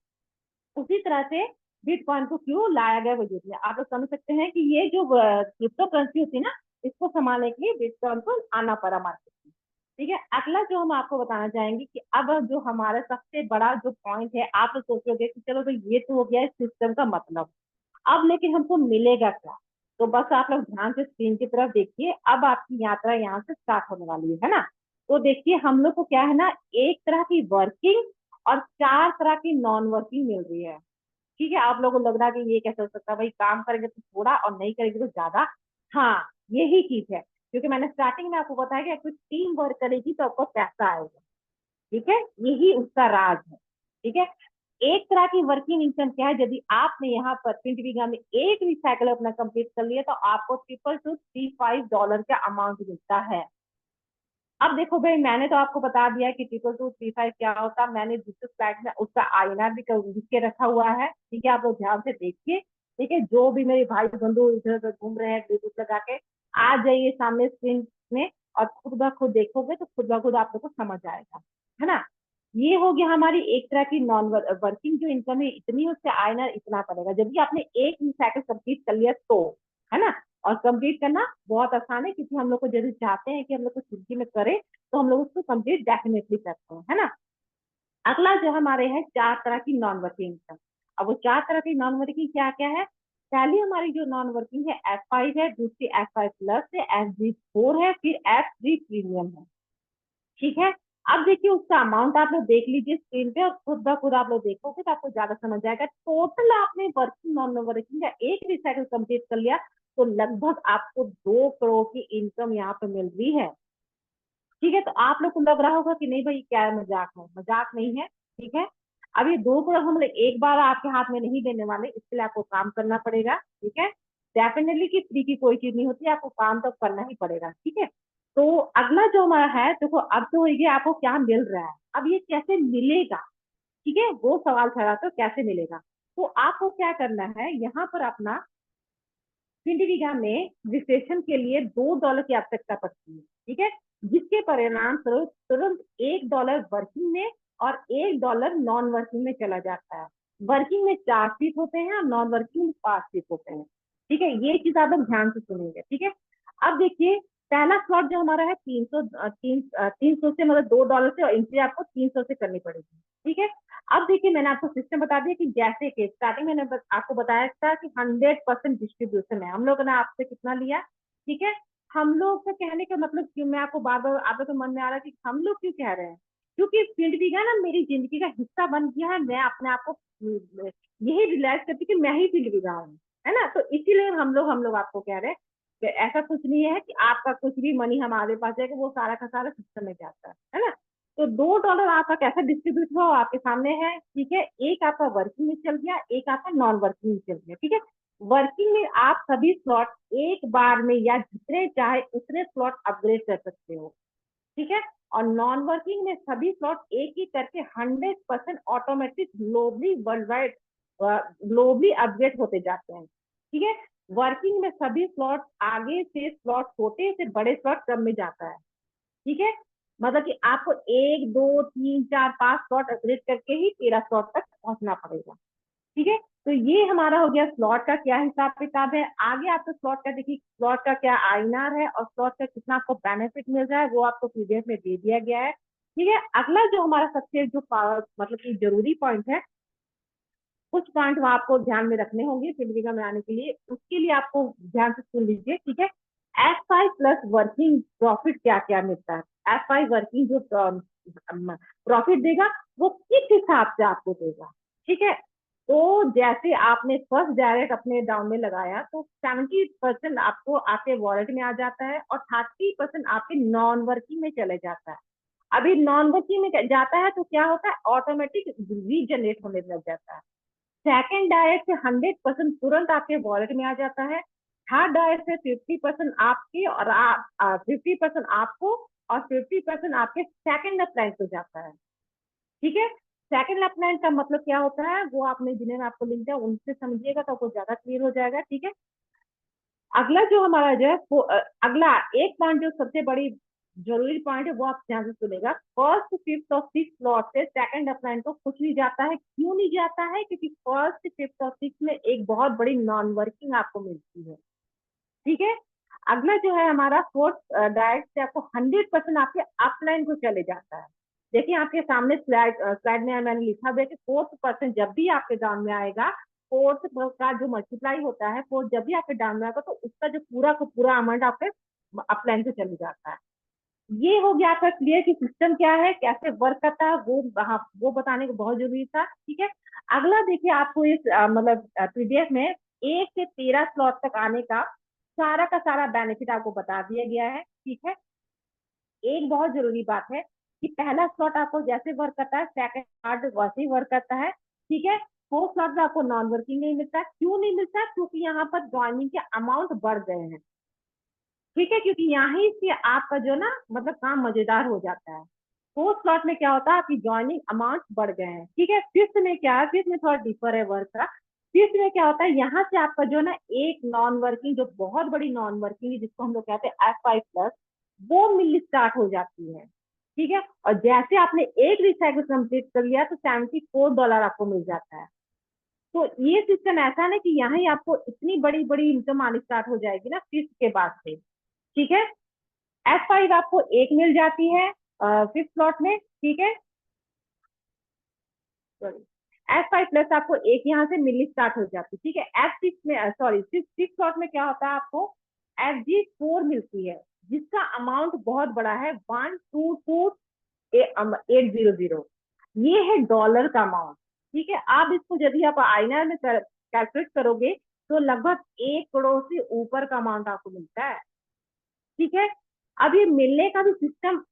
उसी तरह से बिटकॉइन को क्यों लाया गया वजूद में, आप लोग समझ सकते हैं कि ये जो क्रिप्टो करेंसी होती है ना, इसको संभालने के लिए बिटकॉइन को आना पड़ा मार्केट में, ठीक है। अगला जो हम आपको बताना चाहेंगे कि अब जो हमारा सबसे बड़ा जो पॉइंट है, आप तो सोचोगे कि चलो भाई ये तो हो गया इस सिस्टम का मतलब, अब लेकिन हमको मिलेगा क्या। तो बस आप लोग ध्यान से स्क्रीन की तरफ देखिए, अब आपकी यात्रा यहाँ से स्टार्ट होने वाली है ना। तो देखिए हम लोग को क्या है ना, एक तरह की वर्किंग और 4 तरह की नॉन वर्किंग मिल रही है, ठीक है। आप लोगों को लग रहा है कि ये कैसे हो सकता है भाई, काम करेंगे तो थोड़ा और नहीं करेंगे तो ज्यादा। हाँ, यही चीज है, क्योंकि मैंने स्टार्टिंग में आपको बताया कि कुछ टीम वर्क करेगी तो आपको पैसा आएगा, ठीक है। यही उसका राज है, ठीक है। एक तरह की वर्किंग इनकम क्या है, यदि आपने यहाँ पर प्रिंट बीघा में एक रिसाइकल अपना कंप्लीट कर लिया तो आपको $2,235 का अमाउंट मिलता है। अब देखो भाई, मैंने तो आपको बता दिया कि $2,235 क्या होता है। मैंने दूसरे स्लाइड में उसका आईएनआर भी लिख के रखा हुआ है, ठीक है। आप लोग ध्यान से देखिए, ठीक है। जो भी मेरे भाई बंधु इधर उधर घूम रहे हैं ब्लूटूथ लगा के, आ जाइए सामने स्क्रीन में और खुद ब खुद देखोगे तो खुद ब खुद आप लोग को समझ आएगा, है ना। ये हो गया हमारी एक तरह की नॉन वर्किंग जो इनकम है, इतनी उससे आईएनआर इतना पड़ेगा। जब भी आपने एक ही साइकिल कंप्लीट कर लिया तो, है ना। और कंप्लीट करना बहुत आसान है, क्योंकि हम लोग को यदि चाहते हैं कि हम लोग को जिंदगी में करें तो हम लोग उसको कंप्लीट डेफिनेटली करते हैं, है ना। अगला जो हमारे है 4 तरह की नॉन वर्किंग इनकम। अब वो 4 तरह की नॉन वर्किंग क्या क्या है। पहली हमारी जो नॉन वर्किंग है F5 है, दूसरी F5 प्लस है, F4 है, फिर F3 प्रीमियम है, ठीक है। अब देखिए उसका अमाउंट आप लोग देख लीजिए स्क्रीन पे और खुद ब खुद आप लोग देखोगे तो आपको ज्यादा समझ आएगा। टोटल आपने वर्किंग नॉन वर्किंग का एक रिसाइकिल कंप्लीट कर लिया तो लगभग आपको 2 करोड़ की इनकम यहाँ पे मिल रही है, ठीक है। तो आप लोग को लग रहा होगा कि नहीं भाई क्या मजाक है, मजाक नहीं है, ठीक है। अब ये 2 करोड़ हम लोग एक बार आपके हाथ में नहीं देने वाले, इसके लिए आपको काम करना पड़ेगा, ठीक है। डेफिनेटली की फ्री की कोई चीज नहीं होती, आपको काम तो करना ही पड़ेगा, ठीक है। तो अगला जो हमारा है, देखो अब तो ये आपको क्या मिल रहा है, अब ये कैसे मिलेगा, ठीक है, वो सवाल खड़ा तो कैसे मिलेगा। तो आपको क्या करना है, यहाँ पर अपना सिंडिविगा में विश्लेषण के लिए $2 की आवश्यकता पड़ती है, ठीक है, जिसके परिणाम स्वरूप तुरंत $1 वर्किंग में और $1 नॉन वर्किंग में चला जाता है। वर्किंग में 4 सीट होते हैं और नॉन वर्किंग में 5 सीट होते हैं, ठीक है। ये चीज आप लोग ध्यान से सुनेंगे, ठीक है। अब देखिए, पहला स्लॉट जो हमारा है 300 से, मतलब $2 से, और एंट्री आपको 300 से करनी पड़ेगी, ठीक है। अब देखिए, मैंने आपको सिस्टम बता दिया कि जैसे कि स्टार्टिंग में मैंने आपको बताया था कि 100% डिस्ट्रीब्यूशन है। हम लोगों ने आपसे कितना लिया, ठीक है। हम लोग का कहने का मतलब क्यों, मैं आपको बार बार आप लोग के मन में आ रहा है कि हम लोग क्यों कह रहे हैं, क्योंकि फील्ड भी है ना मेरी जिंदगी का हिस्सा बन गया है। मैं अपने आप को यही रियलाइज करती कि मैं ही फील्ड भी हूँ, है ना। तो इसीलिए हम लोग आपको कह रहे हैं कि ऐसा कुछ नहीं है कि आपका कुछ भी मनी हमारे पास है कि वो सारा का सारा सिस्टम में जाता है ना। तो $2 आपका कैसे डिस्ट्रीब्यूट हुआ आपके सामने है, ठीक है। एक आपका वर्किंग में चल गया, एक आपका नॉन वर्किंग में चल गया, ठीक है। वर्किंग में आप सभी स्लॉट एक बार में या जितने चाहे उतने स्लॉट अपग्रेड कर सकते हो, ठीक है। और नॉन वर्किंग में सभी स्लॉट एक ही करके 100% automatic globally world wide globally upgrade होते जाते हैं, ठीक है। वर्किंग में सभी स्लॉट आगे से स्लॉट छोटे से बड़े स्लॉट क्रम में जाता है, ठीक है। मतलब कि आपको 1 2 3 4 5 स्लॉट अपग्रेड करके ही 13 स्लॉट तक पहुंचना पड़ेगा, ठीक है। तो ये हमारा हो गया स्लॉट का क्या हिसाब किताब है। आगे आपको स्लॉट का देखिए, स्लॉट का क्या आईएनआर है और स्लॉट का कितना आपको बेनिफिट मिल रहा है वो आपको पीडीएफ में दे दिया गया है, ठीक है। अगला जो हमारा सबसे जो मतलब कि जरूरी पॉइंट है, कुछ पॉइंट वहां आपको ध्यान में रखने होंगे फिल्मिका में आने के लिए, उसके लिए आपको ध्यान से सुन लीजिए, ठीक है। F5 प्लस वर्किंग प्रॉफिट क्या क्या मिलता है। F5 वर्किंग जो प्रॉफिट देगा वो किस हिसाब से आपको देगा, ठीक है। तो जैसे आपने फर्स्ट डायरेक्ट अपने डाउन में लगाया तो 70% आपको आपके वॉलेट में आ जाता है और 30% आपके नॉन वर्किंग में चले जाता है। अभी नॉन वर्किंग में जाता है तो क्या होता है, ऑटोमेटिक रीजनरेट होने लग जाता है। सेकेंड डायरेक्ट से 100% तुरंत आपके वॉलेट में आ जाता है। थर्ड डायरेक्ट से 50% आपके और 50% आपको और 50% आपके सेकेंड अपलाइन को जाता है, ठीक है। सेकेंड अपलाइन का मतलब क्या होता है वो आपने जिन्हें आपको लिंक दिया उनसे समझिएगा तो आपको ज्यादा क्लियर हो जाएगा, ठीक है। अगला जो हमारा जो है वो अगला एक पॉइंट जो सबसे बड़ी जरूरी पॉइंट है वो आप ध्यान से सुनेगा। फर्स्ट फिफ्थ और सिक्स स्लॉट से सेकंड अपलाइन को कुछ नहीं जाता है। क्यों नहीं जाता है, क्योंकि फर्स्ट फिफ्थ और सिक्स में एक बहुत बड़ी नॉन वर्किंग आपको मिलती है, ठीक है। अगला जो है हमारा फोर्थ डायरेक्ट से आपको 100% आपके अपलाइन को चले जाता है। देखिए आपके सामने स्लाइड में मैंने लिखा हुआ है कि 4% जब भी आपके डाउन में आएगा, फोर्थ का जो मल्टीप्लाई होता है फोर्थ जब भी आपके डाउन में आएगा तो उसका जो पूरा का पूरा अमाउंट आपके अपलाइन को चले जाता है। ये हो गया आपका क्लियर कि सिस्टम क्या है, कैसे वर्क करता है, वो बताने को बहुत जरूरी था, ठीक है। अगला देखिए, आपको इस मतलब पीडीएफ में 1 से 13 स्लॉट तक आने का सारा बेनिफिट आपको बता दिया गया है, ठीक है। एक बहुत जरूरी बात है कि पहला स्लॉट आपको जैसे वर्क करता है सेकंड स्लॉट वैसे ही वर्क करता है, ठीक है। फोर्थ स्लॉट में आपको नॉन वर्किंग नहीं मिलता। क्यों नहीं मिलता, क्योंकि यहाँ पर ज्वाइनिंग के अमाउंट बढ़ गए हैं, ठीक है। क्योंकि यहाँ से आपका जो ना मतलब काम मजेदार हो जाता है। फोर्थ स्लॉट में क्या होता है, आपकी ज्वाइनिंग अमाउंट बढ़ गए हैं, ठीक है। फिफ्थ में क्या है, फिफ्थ में थोड़ा डिफर है वर्क का। फिफ्थ में क्या होता है, यहाँ से आपका जो ना एक नॉन वर्किंग जो बहुत बड़ी नॉन वर्किंग है जिसको हम लोग कहते हैं F5 प्लस, वो मिल स्टार्ट हो जाती है, ठीक है। और जैसे आपने एक रिसाइकिल कंप्लीट कर लिया तो $74 आपको मिल जाता है। तो ये सिस्टम ऐसा है ना कि यहाँ ही आपको इतनी बड़ी बड़ी इनकम आनी स्टार्ट हो जाएगी ना फिफ्थ के बाद से, ठीक है। F5 आपको एक मिल जाती है फिफ्थ स्लॉट में, ठीक है। सॉरी, F5 प्लस आपको एक यहाँ से मिलनी स्टार्ट हो जाती है, ठीक है। F6 में सॉरी सिक्स स्लॉट में क्या होता है, आपको FG4 मिलती है जिसका अमाउंट बहुत बड़ा है 122,800। ये है डॉलर का अमाउंट, ठीक है। आप इसको यदि आप आईएनआर में कैलकुलेट करोगे तो लगभग 1 करोड़ से ऊपर का अमाउंट आपको मिलता है, ठीक है। अब ये मिलने का भी सिस्टम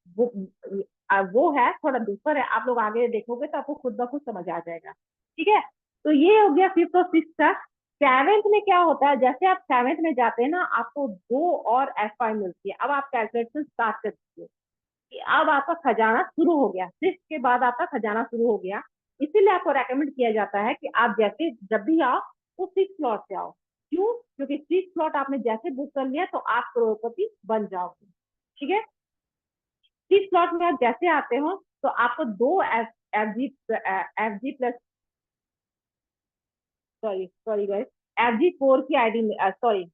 वो है थोड़ा डिफर है, आप लोग आगे देखोगे तो आपको खुद ब खुद समझ आ जाएगा, ठीक है। तो ये हो गया फिफ्थ और सिक्स का। सेवेंथ में क्या होता है, जैसे आप सेवेंथ में जाते हैं ना आपको 2 और F5 मिलती है। अब आप कैलकुलेशन स्टार्ट कर दीजिए कि अब आपका खजाना शुरू हो गया, सिक्स के बाद आपका खजाना शुरू हो गया। इसीलिए आपको रेकमेंड किया जाता है कि आप जैसे जब भी आओ तो सिक्स स्लॉट से आओ, क्यों? क्योंकि 30 स्लॉट आपने जैसे बुक कर लिया तो आप करोड़पति बन जाओगे। ठीक है, 30 स्लॉट में आप जैसे आते हो तो आपको दो F G plus, sorry sorry guys, FG4 की आईडी, सॉरी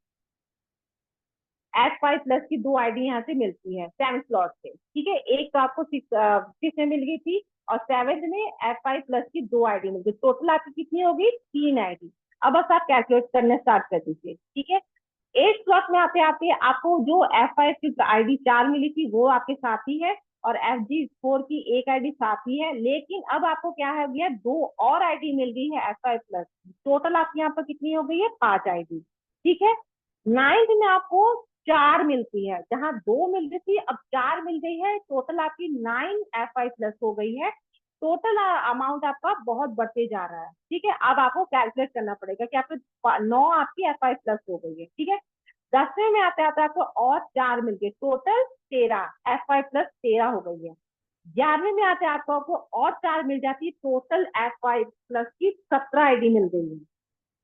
F5 प्लस की दो आईडी यहाँ से मिलती है 7 स्लॉट से। ठीक है, एक तो आपको 6 में मिल गई थी और 7 में F5 प्लस की दो आईडी मिल गई, टोटल आपकी कितनी होगी? 3 आईडी। अब बस आप कैलकुलेट करने स्टार्ट कर दीजिए। ठीक है, 8 स्लॉट में आते आते आपको जो F5 की आईडी 4 मिली थी वो आपके साथ ही है और FG4 की एक आईडी साथ ही है, लेकिन अब आपको क्या है गया, दो और आईडी मिल गई है F5 प्लस। टोटल आपकी यहाँ पर कितनी हो गई है? 5 आईडी। ठीक है, 9th में आपको 4 मिलती है, जहां 2 मिल रही थी अब 4 मिल गई है, टोटल आपकी 9 F5 प्लस हो गई है। टोटल अमाउंट आपका बहुत बढ़ते जा रहा है। ठीक है, अब आपको कैलकुलेट करना पड़ेगा कि आपको 9 आपकी F5 प्लस हो गई है। ठीक है, 10वें में आते आते आपको और 4 मिल गए, टोटल 13, F5 प्लस 13 हो गई है। 11वें में आते आपको और 4 मिल जाती है, टोटल F5 प्लस की 17 आईडी मिल गई है।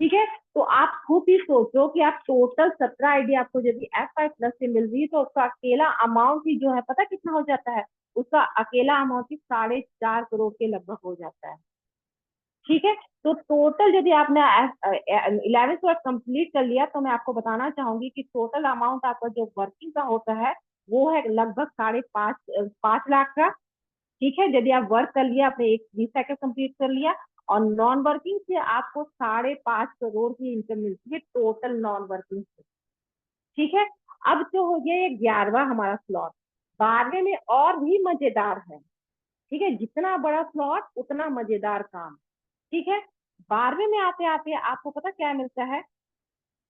ठीक है, तो आप खुद ही सोचो कि आप टोटल 17 आईडी आपको यदि F5 प्लस से मिल रही है तो उसका अकेला अमाउंट ही जो है पता कितना हो जाता है? उसका अकेला अमाउंट ही 4.5 करोड़ के लगभग हो जाता है। ठीक है, तो टोटल यदि आपने 11 स्लॉट कंप्लीट कर लिया तो मैं आपको बताना चाहूंगी कि टोटल अमाउंट आपका जो वर्किंग का होता है वो है लगभग 5.5 लाख का। ठीक है, यदि आप वर्क कर लिया, आपने एक 20 साइकिल कंप्लीट कर लिया और नॉन वर्किंग से आपको 5.5 करोड़ की इनकम मिलती है टोटल नॉन वर्किंग से। ठीक है, अब जो हो गया ये 11वां हमारा स्लॉट। 12वें में और भी मजेदार है। ठीक है, जितना बड़ा स्लॉट उतना मजेदार काम। ठीक है, 12वें में आते आते आपको पता क्या मिलता है?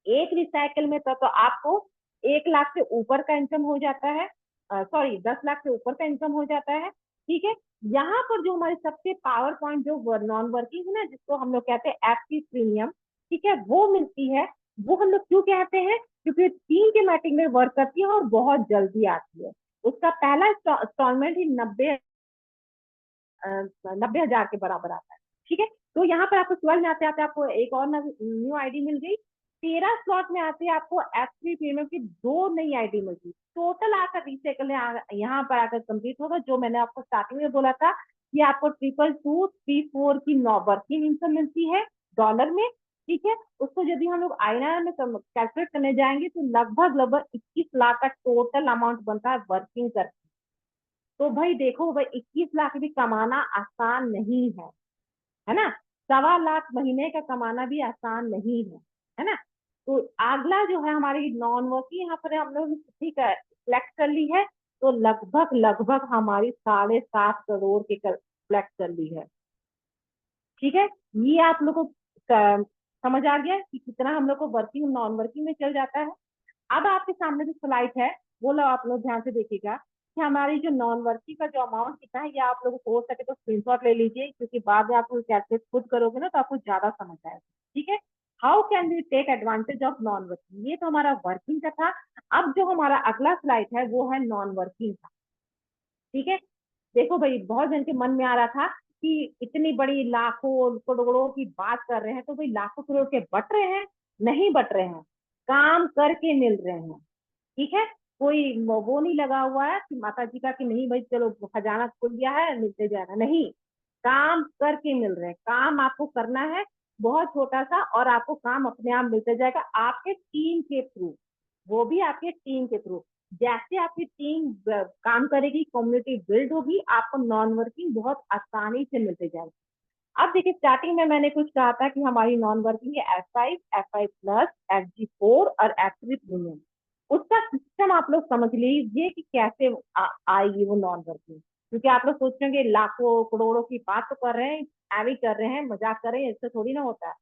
एक रिसाइकल में तो आपको 1 लाख से ऊपर का इनकम हो जाता है, सॉरी 10 लाख से ऊपर का इनकम हो जाता है। ठीक है, यहाँ पर जो हमारे सबसे पावर पॉइंट जो नॉन वर्किंग है ना, जिसको हम लोग कहते हैं एक्टिव प्रीमियम, ठीक है, वो मिलती है। वो हम लोग क्यों कहते हैं? क्योंकि 3 के मैटिंग में वर्क करती है और बहुत जल्दी आती है। उसका पहला इंस्टॉलमेंट ही 90,000 के बराबर आता है। ठीक है, तो यहाँ पर आपको 12 में आते आते आपको एक और न्यू आईडी मिल गई। 13 स्लॉट में आते आपको F3 प्रीमियम की दो नई आईडी मिल गई। टोटल आकर रिसाइकल यहाँ पर आकर कंप्लीट होगा, जो मैंने आपको स्टार्टिंग में बोला था कि आपको 22234 की वर्किंग इनकम मिलती है डॉलर में। ठीक है, उसको यदि हम लोग INR में कैलकुलेट करने जाएंगे तो लगभग लगभग 21 लाख का टोटल अमाउंट बनता है वर्किंग कर। तो भाई देखो भाई, 21 लाख भी कमाना आसान नहीं है ना? 1.25 लाख महीने का कमाना भी आसान नहीं है ना? तो अगला जो है हमारी नॉन वर्किंग, यहाँ पर हम लोग ठीक है सिलेक्ट कर ली है, तो लगभग लगभग हमारी 7.5 करोड़ के सिलेक्ट कर ली है। ठीक है, ये आप लोग को समझ आ गया कि कितना हम लोग को वर्किंग नॉन वर्किंग में चल जाता है। अब आपके सामने जो स्लाइड है वो लोग आप लोग ध्यान से देखिएगा कि हमारी जो नॉन वर्किंग का जो अमाउंट कितना है, ये आप लोग हो सके तो स्क्रीनशॉट ले लीजिए, क्योंकि बाद में आप लोग कैलकुलेट खुद करोगे ना तो आपको ज्यादा समझ आएगा। ठीक है, how can we take advantage of non working, ये तो हमारा वर्किंग का था। अब जो हमारा अगला स्लाइड है वो है नॉन वर्किंग का। ठीक है, देखो भाई बहुत जन के मन में आ रहा था कि इतनी बड़ी लाखों करोड़ों की बात कर रहे हैं तो भाई लाखों करोड़ के बट रहे हैं? नहीं बट रहे हैं, काम करके मिल रहे हैं। ठीक है, कोई वो नहीं लगा हुआ है कि माता जी का कि नहीं भाई चलो खजाना खुल गया है मिलते जाएगा, नहीं, काम करके मिल रहे हैं। काम आपको करना है बहुत छोटा सा, और आपको काम अपने आप मिलते जाएगा आपके टीम के थ्रू, वो भी आपके टीम के थ्रू। जैसे आपकी टीम काम करेगी, कम्युनिटी बिल्ड होगी, आपको नॉन वर्किंग बहुत आसानी से मिलते जाएगी। अब देखिए, स्टार्टिंग में मैंने कुछ कहा था कि हमारी नॉन वर्किंग है F5 प्लस, FG4 और F3 प्रीमियम। उसका सिस्टम आप लोग समझ लीजिए कि कैसे आएगी वो नॉन वर्किंग, क्योंकि आप लोग सोचेंगे लाखों करोड़ों की बात तो कर रहे हैं, ऐवी कर रहे हैं, मजाक कर रहे हैं, इससे थोड़ी ना होता है।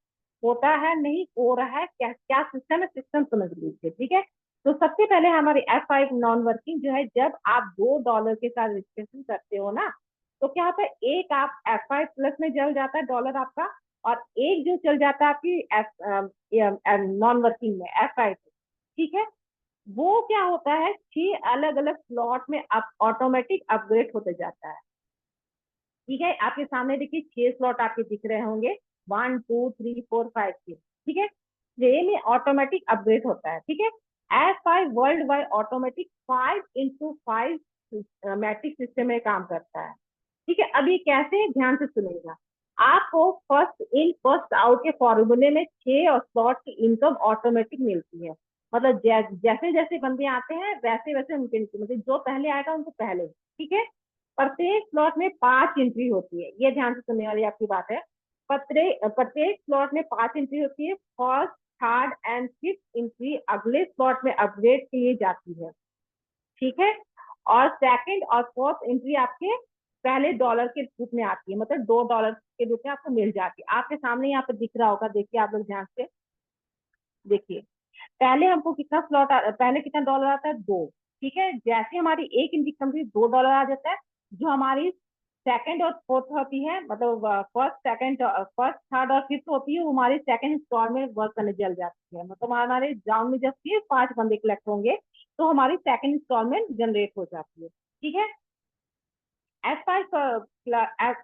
होता है, नहीं हो रहा है, क्या क्या सिस्टम है, सिस्टम समझ लीजिए। ठीक है, तो सबसे पहले हमारी F5 नॉन वर्किंग जो है, जब आप $2 के साथ रजिस्ट्रेशन करते हो ना, तो क्या होता है, एक आप F5 प्लस में चल जाता है डॉलर आपका, और एक जो चल जाता है आपकी नॉन वर्किंग में F5। ठीक है, वो क्या होता है, 6 अलग अलग स्लॉट में आप ऑटोमेटिक अपग्रेड होते जाता है। ठीक है, आपके सामने देखिए 6 स्लॉट आपके दिख रहे होंगे, 1 2 3 4 5 6। ठीक है, ट्रे में ऑटोमेटिक अपग्रेड होता है, ठीक है। F5 world wide automatic 5x5 matric system में काम करता है, ठीक है। अब ये कैसे, ध्यान से सुनेगा। आपको फर्स्ट इन फर्स्ट आउट के फॉर्मूले में 6 और स्लॉट की इनकम ऑटोमेटिक मिलती है। मतलब जैसे जैसे बंदे आते हैं वैसे वैसे उनके नीचे, मतलब जो पहले आएगा उनको पहले, ठीक है। प्रत्येक स्लॉट में 5 एंट्री होती है, ये ध्यान से सुनने वाली आपकी बात है। प्रत्येक स्लॉट में 5 एंट्री होती है। First, third and fifth entry अगले स्लॉट में अपग्रेड के लिए जाती है, ठीक है। और सेकंड और फोर्थ एंट्री आपके पहले डॉलर के रूप में आती है, मतलब $2 के रूप में आपको मिल जाती है। आपके सामने यहाँ पे दिख रहा होगा, देखिए आप लोग ध्यान से देखिए। पहले हमको कितना पहले कितना डॉलर आता है, 2, ठीक है। जैसे हमारी एक एंट्री कंप्लीट $2 आ जाता है। जो हमारी सेकंड और फोर्थ होती है, मतलब फर्स्ट थर्ड और फिफ्थ होती है, वो हमारी सेकंड इंस्टॉलमेंट वर्क करने चल जाती है। मतलब हमारे राउंड में जब फिर 5 बंदे कलेक्ट होंगे तो हमारी सेकंड इंस्टॉलमेंट जनरेट हो जाती है, ठीक है। F5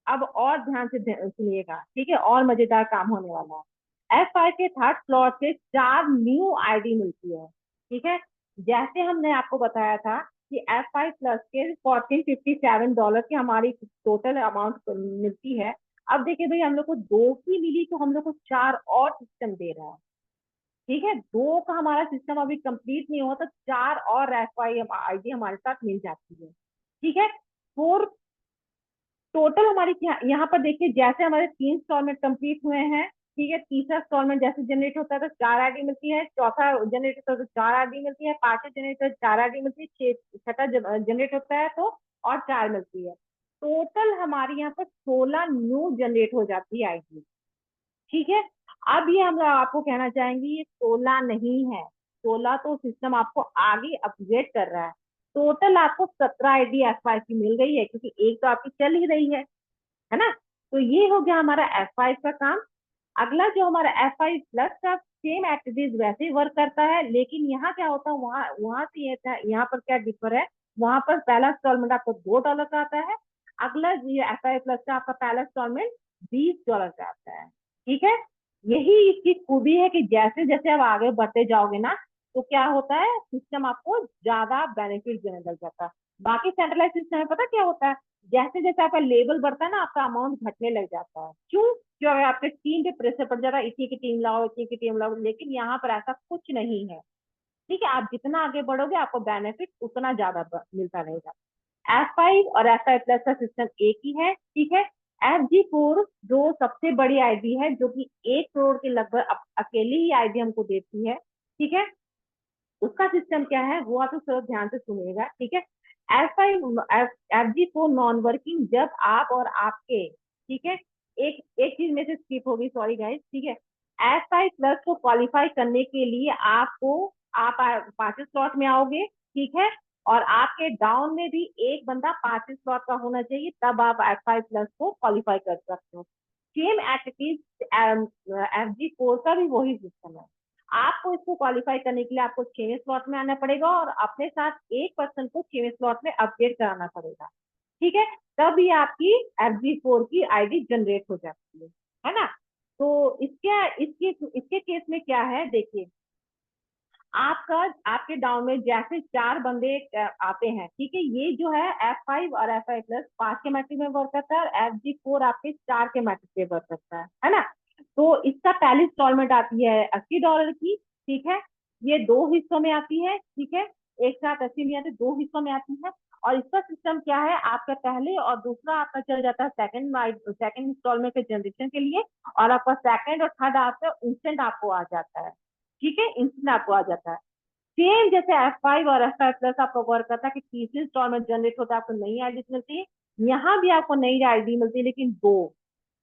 अब और ध्यान से सुनिएगा, ठीक है, और मजेदार काम होने वाला है। F5 के थर्ड स्लॉट से 4 न्यू आईडी मिलती है, ठीक है। जैसे हमने आपको बताया था कि F5 प्लस के $1457 की हमारी टोटल अमाउंट मिलती है। अब देखिए भाई, हम लोग को 2 की मिली तो हम लोग को 4 और सिस्टम दे रहा है, ठीक है। 2 का हमारा सिस्टम अभी कंप्लीट नहीं हुआ तो 4 और F5 आईडी हमारे साथ मिल जाती है, ठीक है। फोर टोटल हमारी यहाँ पर देखिए, जैसे हमारे 3 इंस्टॉलमेंट कंप्लीट हुए हैं, ठीक है। तीसरा इंस्टॉलमेंट जैसे जनरेट होता है तो 4 आईडी मिलती है। चौथा जनरेट होता है तो 4 आईडी मिलती है। पांचवा जनरेट होता है 4 आईडी मिलती है। छठा जनरेट होता है तो और 4 मिलती है। टोटल हमारी यहाँ पर 16 न्यू जनरेट हो जाती है आईडी, ठीक है। अब ये हम आपको कहना चाहेंगे, ये 16 नहीं है। 16 तो सिस्टम आपको आगे अपग्रेड कर रहा है। टोटल आपको 17 आईडी F5 की मिल गई है, क्योंकि एक तो आपकी चल ही रही है ना। तो ये हो गया हमारा F5 का काम। अगला जो हमारा F5 प्लस का सेम एक्टिविटीज वैसे ही वर्क करता है, लेकिन यहाँ क्या होता है, वहां वहां से ये यहाँ पर क्या डिफर है। वहां पर पहला इंस्टॉलमेंट आपको $2 का आता है। अगला ये F5 प्लस का आपका पहला इंस्टॉलमेंट $20 का आता है, ठीक है। यही इसकी खूबी है कि जैसे जैसे आप आगे बढ़ते जाओगे ना, तो क्या होता है, सिस्टम आपको ज्यादा बेनिफिट देने लग जाता है। बाकी सेंट्रलाइज सिस्टम में पता क्या होता है, जैसे जैसे आपका लेवल बढ़ता है ना, आपका अमाउंट घटने लग जाता है। क्यों? जो है आपके टीम पे प्रेशर पड़ जाता है, इतनी की टीम लाओ, इतनी की टीम लाओ। लेकिन यहाँ पर ऐसा कुछ नहीं है, ठीक है। आप जितना आगे बढ़ोगे आपको बेनिफिट उतना ज्यादा मिलता रहेगा। F5 और F5 प्लस का सिस्टम एक ही है, ठीक है। FG4 जो सबसे बड़ी आईडी है, जो कि 1 करोड़ के लगभग अकेली ही आईडी हमको देती है, ठीक है। उसका सिस्टम क्या है वो आप थोड़ा ध्यान से सुनिएगा, ठीक है। F5 FG4 नॉन वर्किंग जब आप और आपके, ठीक है, एक एक चीज में से स्किप होगी, सॉरी गाइस, ठीक है। F5 प्लस को क्वालिफाई करने के लिए आपको आप 5 स्लॉट में आओगे, ठीक है। और आपके डाउन में भी एक बंदा 5 स्लॉट का होना चाहिए, तब आप F5 प्लस को क्वालिफाई कर सकते हो। सेम एक्टिविटीज FG4 का भी वही सिस्टम है। आपको इसको क्वालिफाई करने के लिए आपको 6वें स्लॉट में आना पड़ेगा और अपने साथ एक पर्सन को 6वें स्लॉट में अपडेट कराना पड़ेगा, ठीक है। तभी आपकी FG4 की आईडी जनरेट हो जाती है ना। तो इसके केस में क्या है, देखिए, आपका आपके डाउन में जैसे 4 बंदे आते हैं, ठीक है। ये जो है F5 और F5 प्लस 5 के मैट्रिक में वर्क करता है और FG4 आपके 4 के मैट्रिक में वर्क करता है ना। तो इसका पहली इंस्टॉलमेंट आती है $80 की, ठीक है। ये 2 हिस्सों में आती है, ठीक है। एक साथ 80 नहीं आती, 2 हिस्सों में आती है। और इसका सिस्टम क्या है, आपका पहले और दूसरा आपका चल जाता है सेकंड इंस्टॉलमेंट के जनरेशन के लिए। और आपका सेकंड और थर्ड आपका इंस्टेंट आपको आ जाता है, ठीक है, इंस्टेंट आपको आ जाता है। सेम जैसे F5 और F5 प्लस आपको वर्क करता है कि तीसरी इंस्टॉलमेंट जनरेट होता है, आपको नई आईडी मिलती है। यहाँ भी आपको नई आईडी मिलती है, लेकिन 2,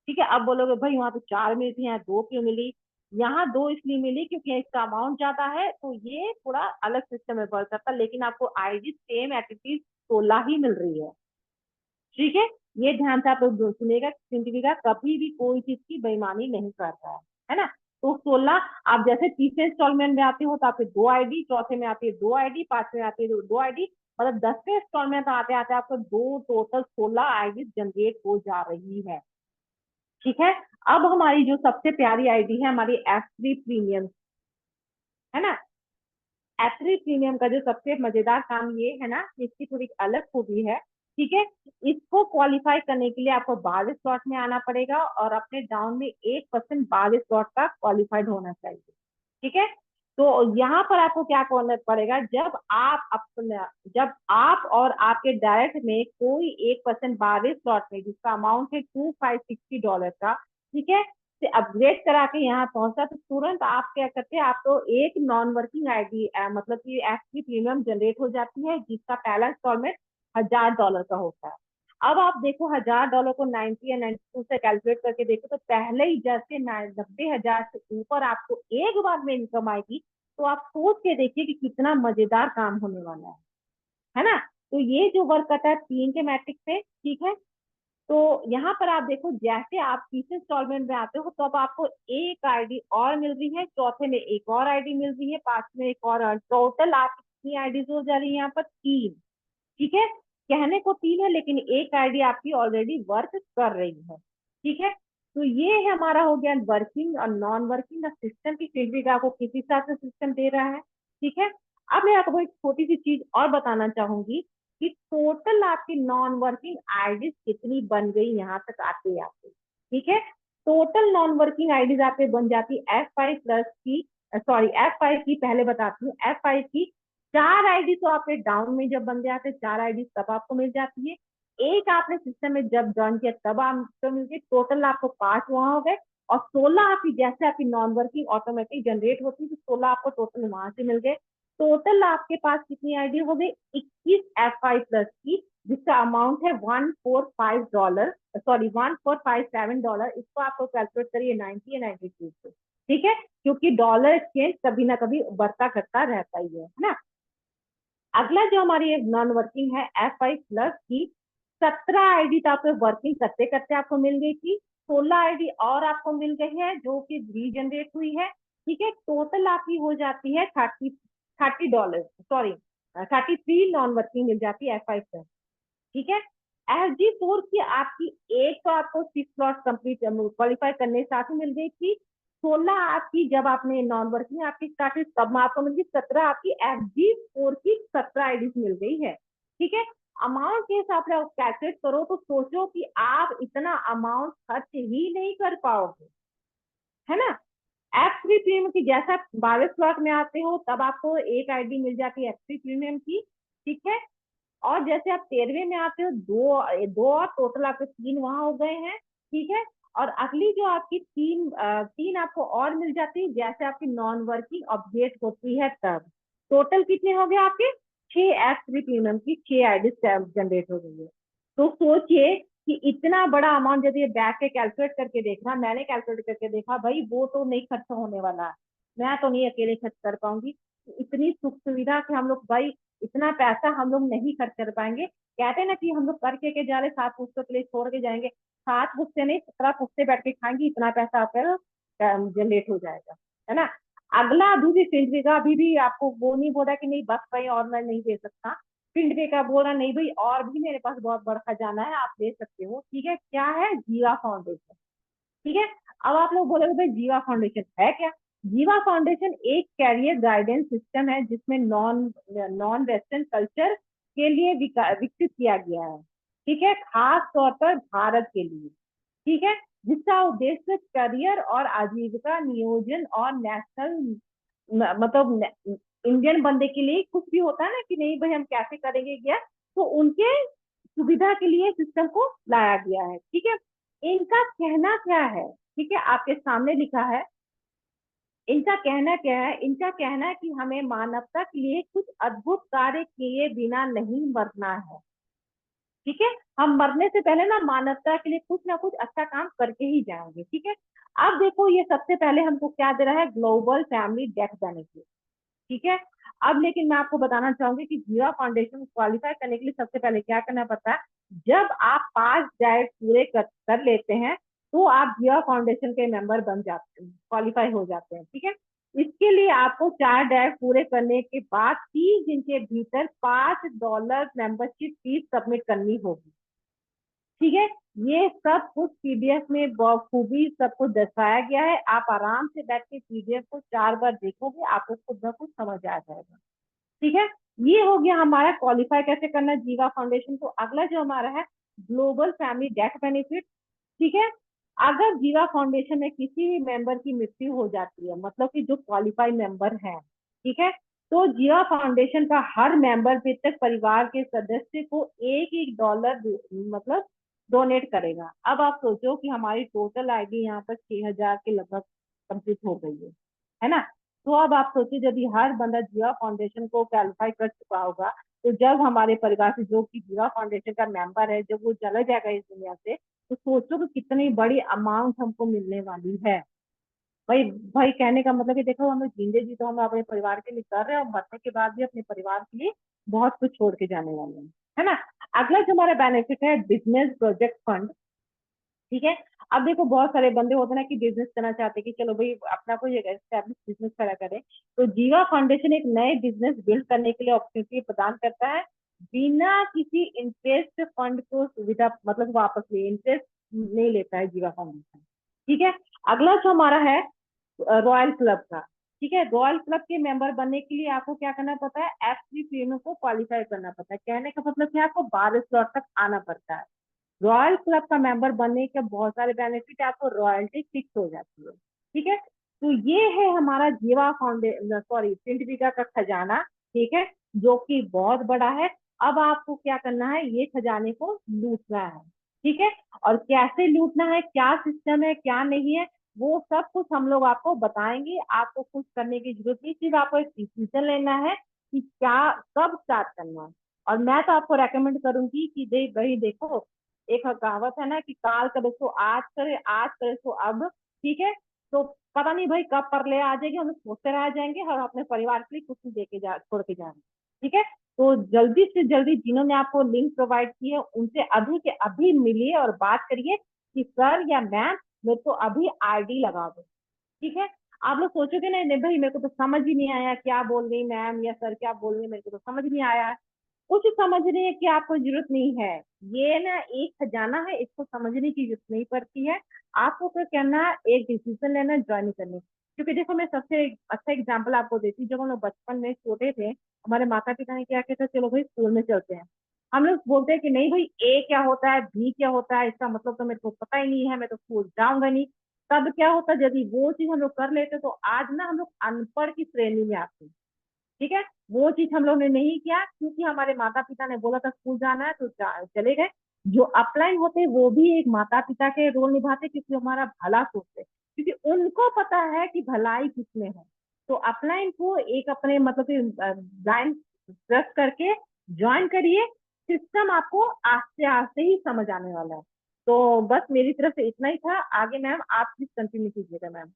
ठीक है। अब बोलोगे भाई वहां तो 4 मिलती है, 2 क्यों मिली? यहाँ 2 इसलिए मिली क्योंकि इसका अमाउंट ज्यादा है, तो ये थोड़ा अलग सिस्टम में वर्क करता है, लेकिन आपको आईडी सेम एटीट्यूड 16 ही मिल रही है, ठीक है। ये ध्यान से आप लोग सुनेगा, जिंदगी का कभी भी कोई चीज की बेईमानी नहीं करता है ना। तो 16 आप जैसे तीसरे इंस्टॉलमेंट में आते हो तो आपके 2 आईडी, चौथे में आती है 2 आईडी, पांचवे में आती है 2 आईडी, मतलब 10वें इंस्टॉलमेंट आते आते आपको 2 टोटल 16 आईडी जनरेट हो जा रही है, ठीक है। अब हमारी जो सबसे प्यारी आईडी है हमारी F3 प्रीमियम, है ना। F3 प्रीमियम का जो सबसे मजेदार काम ये है ना, इसकी थोड़ी अलग खूबी है, ठीक है। इसको क्वालिफाई करने के लिए आपको 22 स्लॉट में आना पड़ेगा और अपने डाउन में 1% 22 स्लॉट का क्वालिफाइड होना चाहिए, ठीक है। तो यहाँ पर आपको क्या करना पड़ेगा, जब आप और आपके डायरेक्ट में कोई 1% 22 स्लॉट में जिसका अमाउंट है $2560 का, ठीक है, से अपग्रेड करा के यहाँ पहुंचा, तो तुरंत आप क्या करते हैं, आपको एक नॉन वर्किंग आईडी मतलब कि F3 प्रीमियम जनरेट हो जाती है, जिसका पहला इंस्टॉलमेंट $1000 का होता है। अब आप देखो $1000 को 90 या 92 से कैलकुलेट करके देखो, तो पहले ही जैसे 90,000 से ऊपर आपको एक बार में इनकम आएगी, तो आप सोच के देखिए कि कितना मजेदार काम होने वाला है ना। तो ये जो वर्क करता है 3 के मैट्रिक पे, ठीक है। तो यहाँ पर आप देखो, जैसे आप तीसरे इंस्टॉलमेंट में आते हो तो अब आपको एक आईडी और मिल रही है, चौथे में एक और आईडी मिल रही है, पांचवें एक और, टोटल आप कितनी आईडीज हो जा रही है यहाँ पर, 3, ठीक है। कहने को 3 है लेकिन एक आईडी आपकी ऑलरेडी वर्क कर रही है, ठीक है। तो ये है हमारा हो गया वर्किंग और नॉन वर्किंग सिस्टम की फीडबैक आपको किस हिसाब से सिस्टम दे रहा है, ठीक है। अब मैं आपको एक छोटी सी चीज और बताना चाहूंगी कि टोटल आपकी नॉन वर्किंग आईडीज कितनी बन गई यहाँ तक आते आते, ठीक है। टोटल नॉन वर्किंग आईडीज आपके बन जाती F5 प्लस की, सॉरी F5 की पहले बताती हूँ, F5 की 4 आईडी तो आपके डाउन में जब बन जाते 4 आईडी तब आपको मिल जाती है, एक आपने सिस्टम में जब ज्वाइन किया तब आपको मिल गई, टोटल आपको 5 वहां हो गए, और 16 आपकी जैसे आपकी नॉन वर्किंग ऑटोमेटिक जनरेट होती है, तो 16 आपको टोटल वहां से मिल गए। टोटल आपके पास कितनी आईडी हो गई, 21 F5 प्लस की, जिसका अमाउंट है $145, सॉरी $1457। इसको आपको कैलकुलेट करिए 90 या 92 से, ठीक है, क्योंकि डॉलर एक्सचेंज कभी ना कभी बढ़ता घटता रहता ही है ना। अगला जो हमारी एक नॉन वर्किंग है F5 प्लस की, 17 आईडी तो आपको वर्किंग करते करते आपको मिल गई थी, 16 आईडी और आपको मिल गई है जो कि रीजनरेट हुई है, ठीक है। टोटल आपकी हो जाती है $30, सॉरी 33 नॉन वर्किंग मिल जाती है F5 प्लस, ठीक है। FG4 की आपकी एक तो आपको 6 स्लॉट कंप्लीट क्वालिफाई करने साथ ही मिल गई थी, 16 आपकी जब आपने नॉन वर्किंग आपकी स्टार्ट हुई तब आपको मिल गई, 17 आपकी FG4 की 17 आईडी मिल गई है, ठीक है। अमाउंट के हिसाब से आप कैलकुलेट करो तो सोचो कि आप इतना अमाउंट खर्च ही नहीं कर पाओगे, है ना। F3 प्रीमियम की जैसा 22 स्लॉट में आते हो तब आपको एक आईडी मिल जाती है F3 प्रीमियम की, ठीक है। और जैसे आप 13वें में आते हो, दो दो और टोटल आपके 3 वहां हो गए हैं, ठीक है। और अगली जो आपकी तीन आपको और मिल जाती है जैसे आपकी नॉन वर्किंग अपडेट होती है तब, टोटल कितने हो गए आपके, 6 F3 प्रीमियम की 6 आईडी जनरेट हो गई है। तो सोचिए कि इतना बड़ा अमाउंट यदि बैक के कैलकुलेट करके देखना, मैंने कैलकुलेट करके देखा भाई वो तो नहीं खर्च होने वाला, मैं तो नहीं अकेले खर्च कर पाऊंगी, इतनी सुख सुविधा कि हम लोग भाई इतना पैसा हम लोग नहीं खर्च कर पाएंगे। कहते हैं ना कि हम लोग करके के जा रहे 7 पुस्तकों के लिए छोड़ के जाएंगे, 7 पुस्ते नहीं 17 पुस्ते बैठ के खाएंगे, इतना पैसा आपका जनरेट हो जाएगा, है ना। अगला अभी भी फिंडवे का अभी भी आपको वो नहीं बोला कि नहीं बस भाई और मैं नहीं दे सकता, फिंडवे का बोला नहीं भाई और भी मेरे पास बहुत बड़ा खजाना है आप दे सकते हो, ठीक है। क्या है, जीवा फाउंडेशन, ठीक है। अब आप लोग बोलोगे भाई जीवा फाउंडेशन है क्या, जीवा फाउंडेशन एक कैरियर गाइडेंस सिस्टम है जिसमें नॉन नॉन वेस्टर्न कल्चर के लिए विकसित किया गया है, ठीक है, खास तौर पर भारत के लिए, ठीक है। जिसका उद्देश्य करियर और आजीविका नियोजन और नेशनल मतलब इंडियन बंदे के लिए कुछ भी होता है ना कि नहीं भाई हम कैसे करेंगे क्या, तो उनके सुविधा के लिए सिस्टम को लाया गया है, ठीक है। इनका कहना क्या है, ठीक है, आपके सामने लिखा है, इनका कहना क्या है, इनका कहना है कि हमें मानवता के लिए कुछ अद्भुत कार्य किए बिना नहीं मरना है, ठीक है। हम मरने से पहले ना मानवता के लिए कुछ ना कुछ अच्छा काम करके ही जाएंगे, ठीक है। अब देखो ये सबसे पहले हमको क्या दे रहा है, ग्लोबल फैमिली डेथ बेनिफिट, ठीक है। अब लेकिन मैं आपको बताना चाहूंगी कि जीवा फाउंडेशन को क्वालिफाई करने के लिए सबसे पहले क्या करना पड़ता है, जब आप 5 डाइट पूरे कर लेते हैं तो आप जीवा फाउंडेशन के मेंबर बन जाते हैं, क्वालिफाई हो जाते हैं, ठीक है। इसके लिए आपको 4 डाइट पूरे करने के बाद 30 दिन के भीतर $5 मेंबरशिप फीस सबमिट करनी होगी, ठीक है। ये सब कुछ पीडीएफ में बखूबी सब कुछ दर्शाया गया है। आप आराम से बैठ के पीडीएफ को 4 बार देखोगे, आपको खुद ब खुद समझ आ जाएगा। ठीक है, ये हो गया हमारा क्वालिफाई कैसे करना है जीवा फाउंडेशन को। अगला जो हमारा है ग्लोबल फैमिली डेथ बेनिफिट। ठीक है, अगर जीवा फाउंडेशन में किसी भी मेंबर की मृत्यु हो जाती है, मतलब कि जो क्वालिफाई मेंबर है, ठीक है, तो जीवा फाउंडेशन का हर मेंबर मृतक परिवार के सदस्य को $1 मतलब डोनेट करेगा। अब आप सोचो कि हमारी टोटल आईडी यहाँ पर 6,000 के लगभग कंप्लीट हो गई है ना। तो अब आप सोचिए यदि हर बंदा जीवा फाउंडेशन को क्वालिफाई कर चुका होगा, तो जब हमारे परिवार से जो कि जीवा फाउंडेशन का मेंबर है, जब वो चला जाएगा इस दुनिया से, तो सोचो कि कितनी बड़ी अमाउंट हमको मिलने वाली है। भाई भाई कहने का मतलब कि देखो, हम जिंदे जी तो हम अपने परिवार के लिए कर रहे हैं, और मरने के बाद भी अपने परिवार के लिए बहुत कुछ छोड़ के जाने वाले हैं, है ना। अगला जो हमारा बेनिफिट है बिजनेस प्रोजेक्ट फंड। ठीक है, अब देखो बहुत सारे बंदे होते हैं ना कि बिजनेस करना चाहते हैं कि चलो भाई अपना कोई एस्टेब्लिश बिजनेस करा करें, तो जीवा फाउंडेशन एक नए बिजनेस बिल्ड करने के लिए अपॉर्चुनिटी प्रदान करता है, बिना किसी इंटरेस्ट फंड को सुविधा मतलब वापस लिए इंटरेस्ट नहीं लेता है जीवा फाउंडेशन। ठीक है, अगला जो हमारा है रॉयल क्लब का। ठीक है, रॉयल क्लब के मेंबर बनने के लिए आपको क्या करना पड़ता है, F3 प्रीमियम को क्वालिफाई करना पड़ता है। कहने का मतलब कि आपको 12 स्लॉट तक आना पड़ता है। रॉयल क्लब का मेंबर बनने के बहुत सारे बेनिफिट, आपको रॉयल्टी फिक्स हो जाती है। ठीक है, तो ये है हमारा जीवा फाउंडेशन सॉरी प्रिंट बीघा का खजाना। ठीक है, जो कि बहुत बड़ा है। अब आपको क्या करना है, ये खजाने को लूटना है। ठीक है, और कैसे लूटना है, क्या सिस्टम है, क्या नहीं है, वो सब कुछ हम लोग आपको बताएंगे। आपको कुछ करने की जरूरत नहीं, सिर्फ आपको एक डिसीजन लेना है कि क्या कब स्टार्ट करना है। और मैं तो आपको रेकमेंड करूंगी कि भाई देखो, एक कहावत है ना कि काल करे सो आज करे, आज करे सो अब। ठीक है, तो पता नहीं भाई कब परले आ जाएगी, हम लोग सोचते रह जाएंगे और अपने परिवार के लिए कुछ नहीं देके जा छोड़ के जा रहे हैं। ठीक है, तो जल्दी से जल्दी जिन्होंने आपको लिंक प्रोवाइड की है उनसे अभी के अभी मिलिए और बात करिए कि सर या मैम मेरे को अभी आईडी लगा दो। ठीक है, आप लोग सोचोगे नहीं नहीं भाई मेरे को तो समझ ही नहीं आया क्या बोल रही मैम या सर क्या बोल रही, मेरे को तो समझ नहीं आया। कुछ समझने की आपको जरूरत नहीं है। ये ना एक खजाना है, इसको समझने की जरूरत नहीं पड़ती है। आपको क्या करना है, एक डिसीजन लेना, ज्वाइन करनी। क्योंकि देखो मैं सबसे अच्छा एग्जांपल आपको देती हूँ। जब हम लोग बचपन में छोटे थे, हमारे माता पिता ने क्या कहता, चलो भाई स्कूल में चलते हैं। हम लोग बोलते हैं कि नहीं भाई ए क्या होता है, बी क्या होता है, इसका मतलब तो मेरे को पता ही नहीं है, मैं तो स्कूल जाऊंगा नहीं। तब क्या होता, यदि वो चीज हम लोग कर लेते तो आज ना हम लोग अनपढ़ की श्रेणी में आते। ठीक है, वो चीज हम लोग ने नहीं किया क्योंकि हमारे माता पिता ने बोला था स्कूल जाना है तो चले गए। जो अपलाइन होते वो भी एक माता पिता के रोल निभाते क्योंकि हमारा भला सोचते, क्योंकि उनको पता है कि भलाई किसमें है। तो अपलाइन को एक अपने मतलब कि ब्लाइंड ट्रस्ट करके ज्वाइन करिए। सिस्टम आपको आस्ते आस्ते ही समझ आने वाला है। तो बस मेरी तरफ से इतना ही था। आगे मैम आप प्लीज कंटिन्यू कीजिएगा ma'am.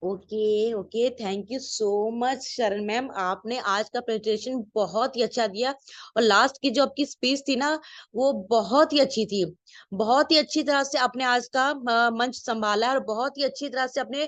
Okay okay, thank you so much शरण मैम, आपने आज का प्रेजेंटेशन बहुत ही अच्छा दिया। और लास्ट की जो आपकी स्पीच थी ना, वो बहुत ही अच्छी थी। बहुत ही अच्छी तरह से आपने आज का मंच संभाला और बहुत ही अच्छी तरह से अपने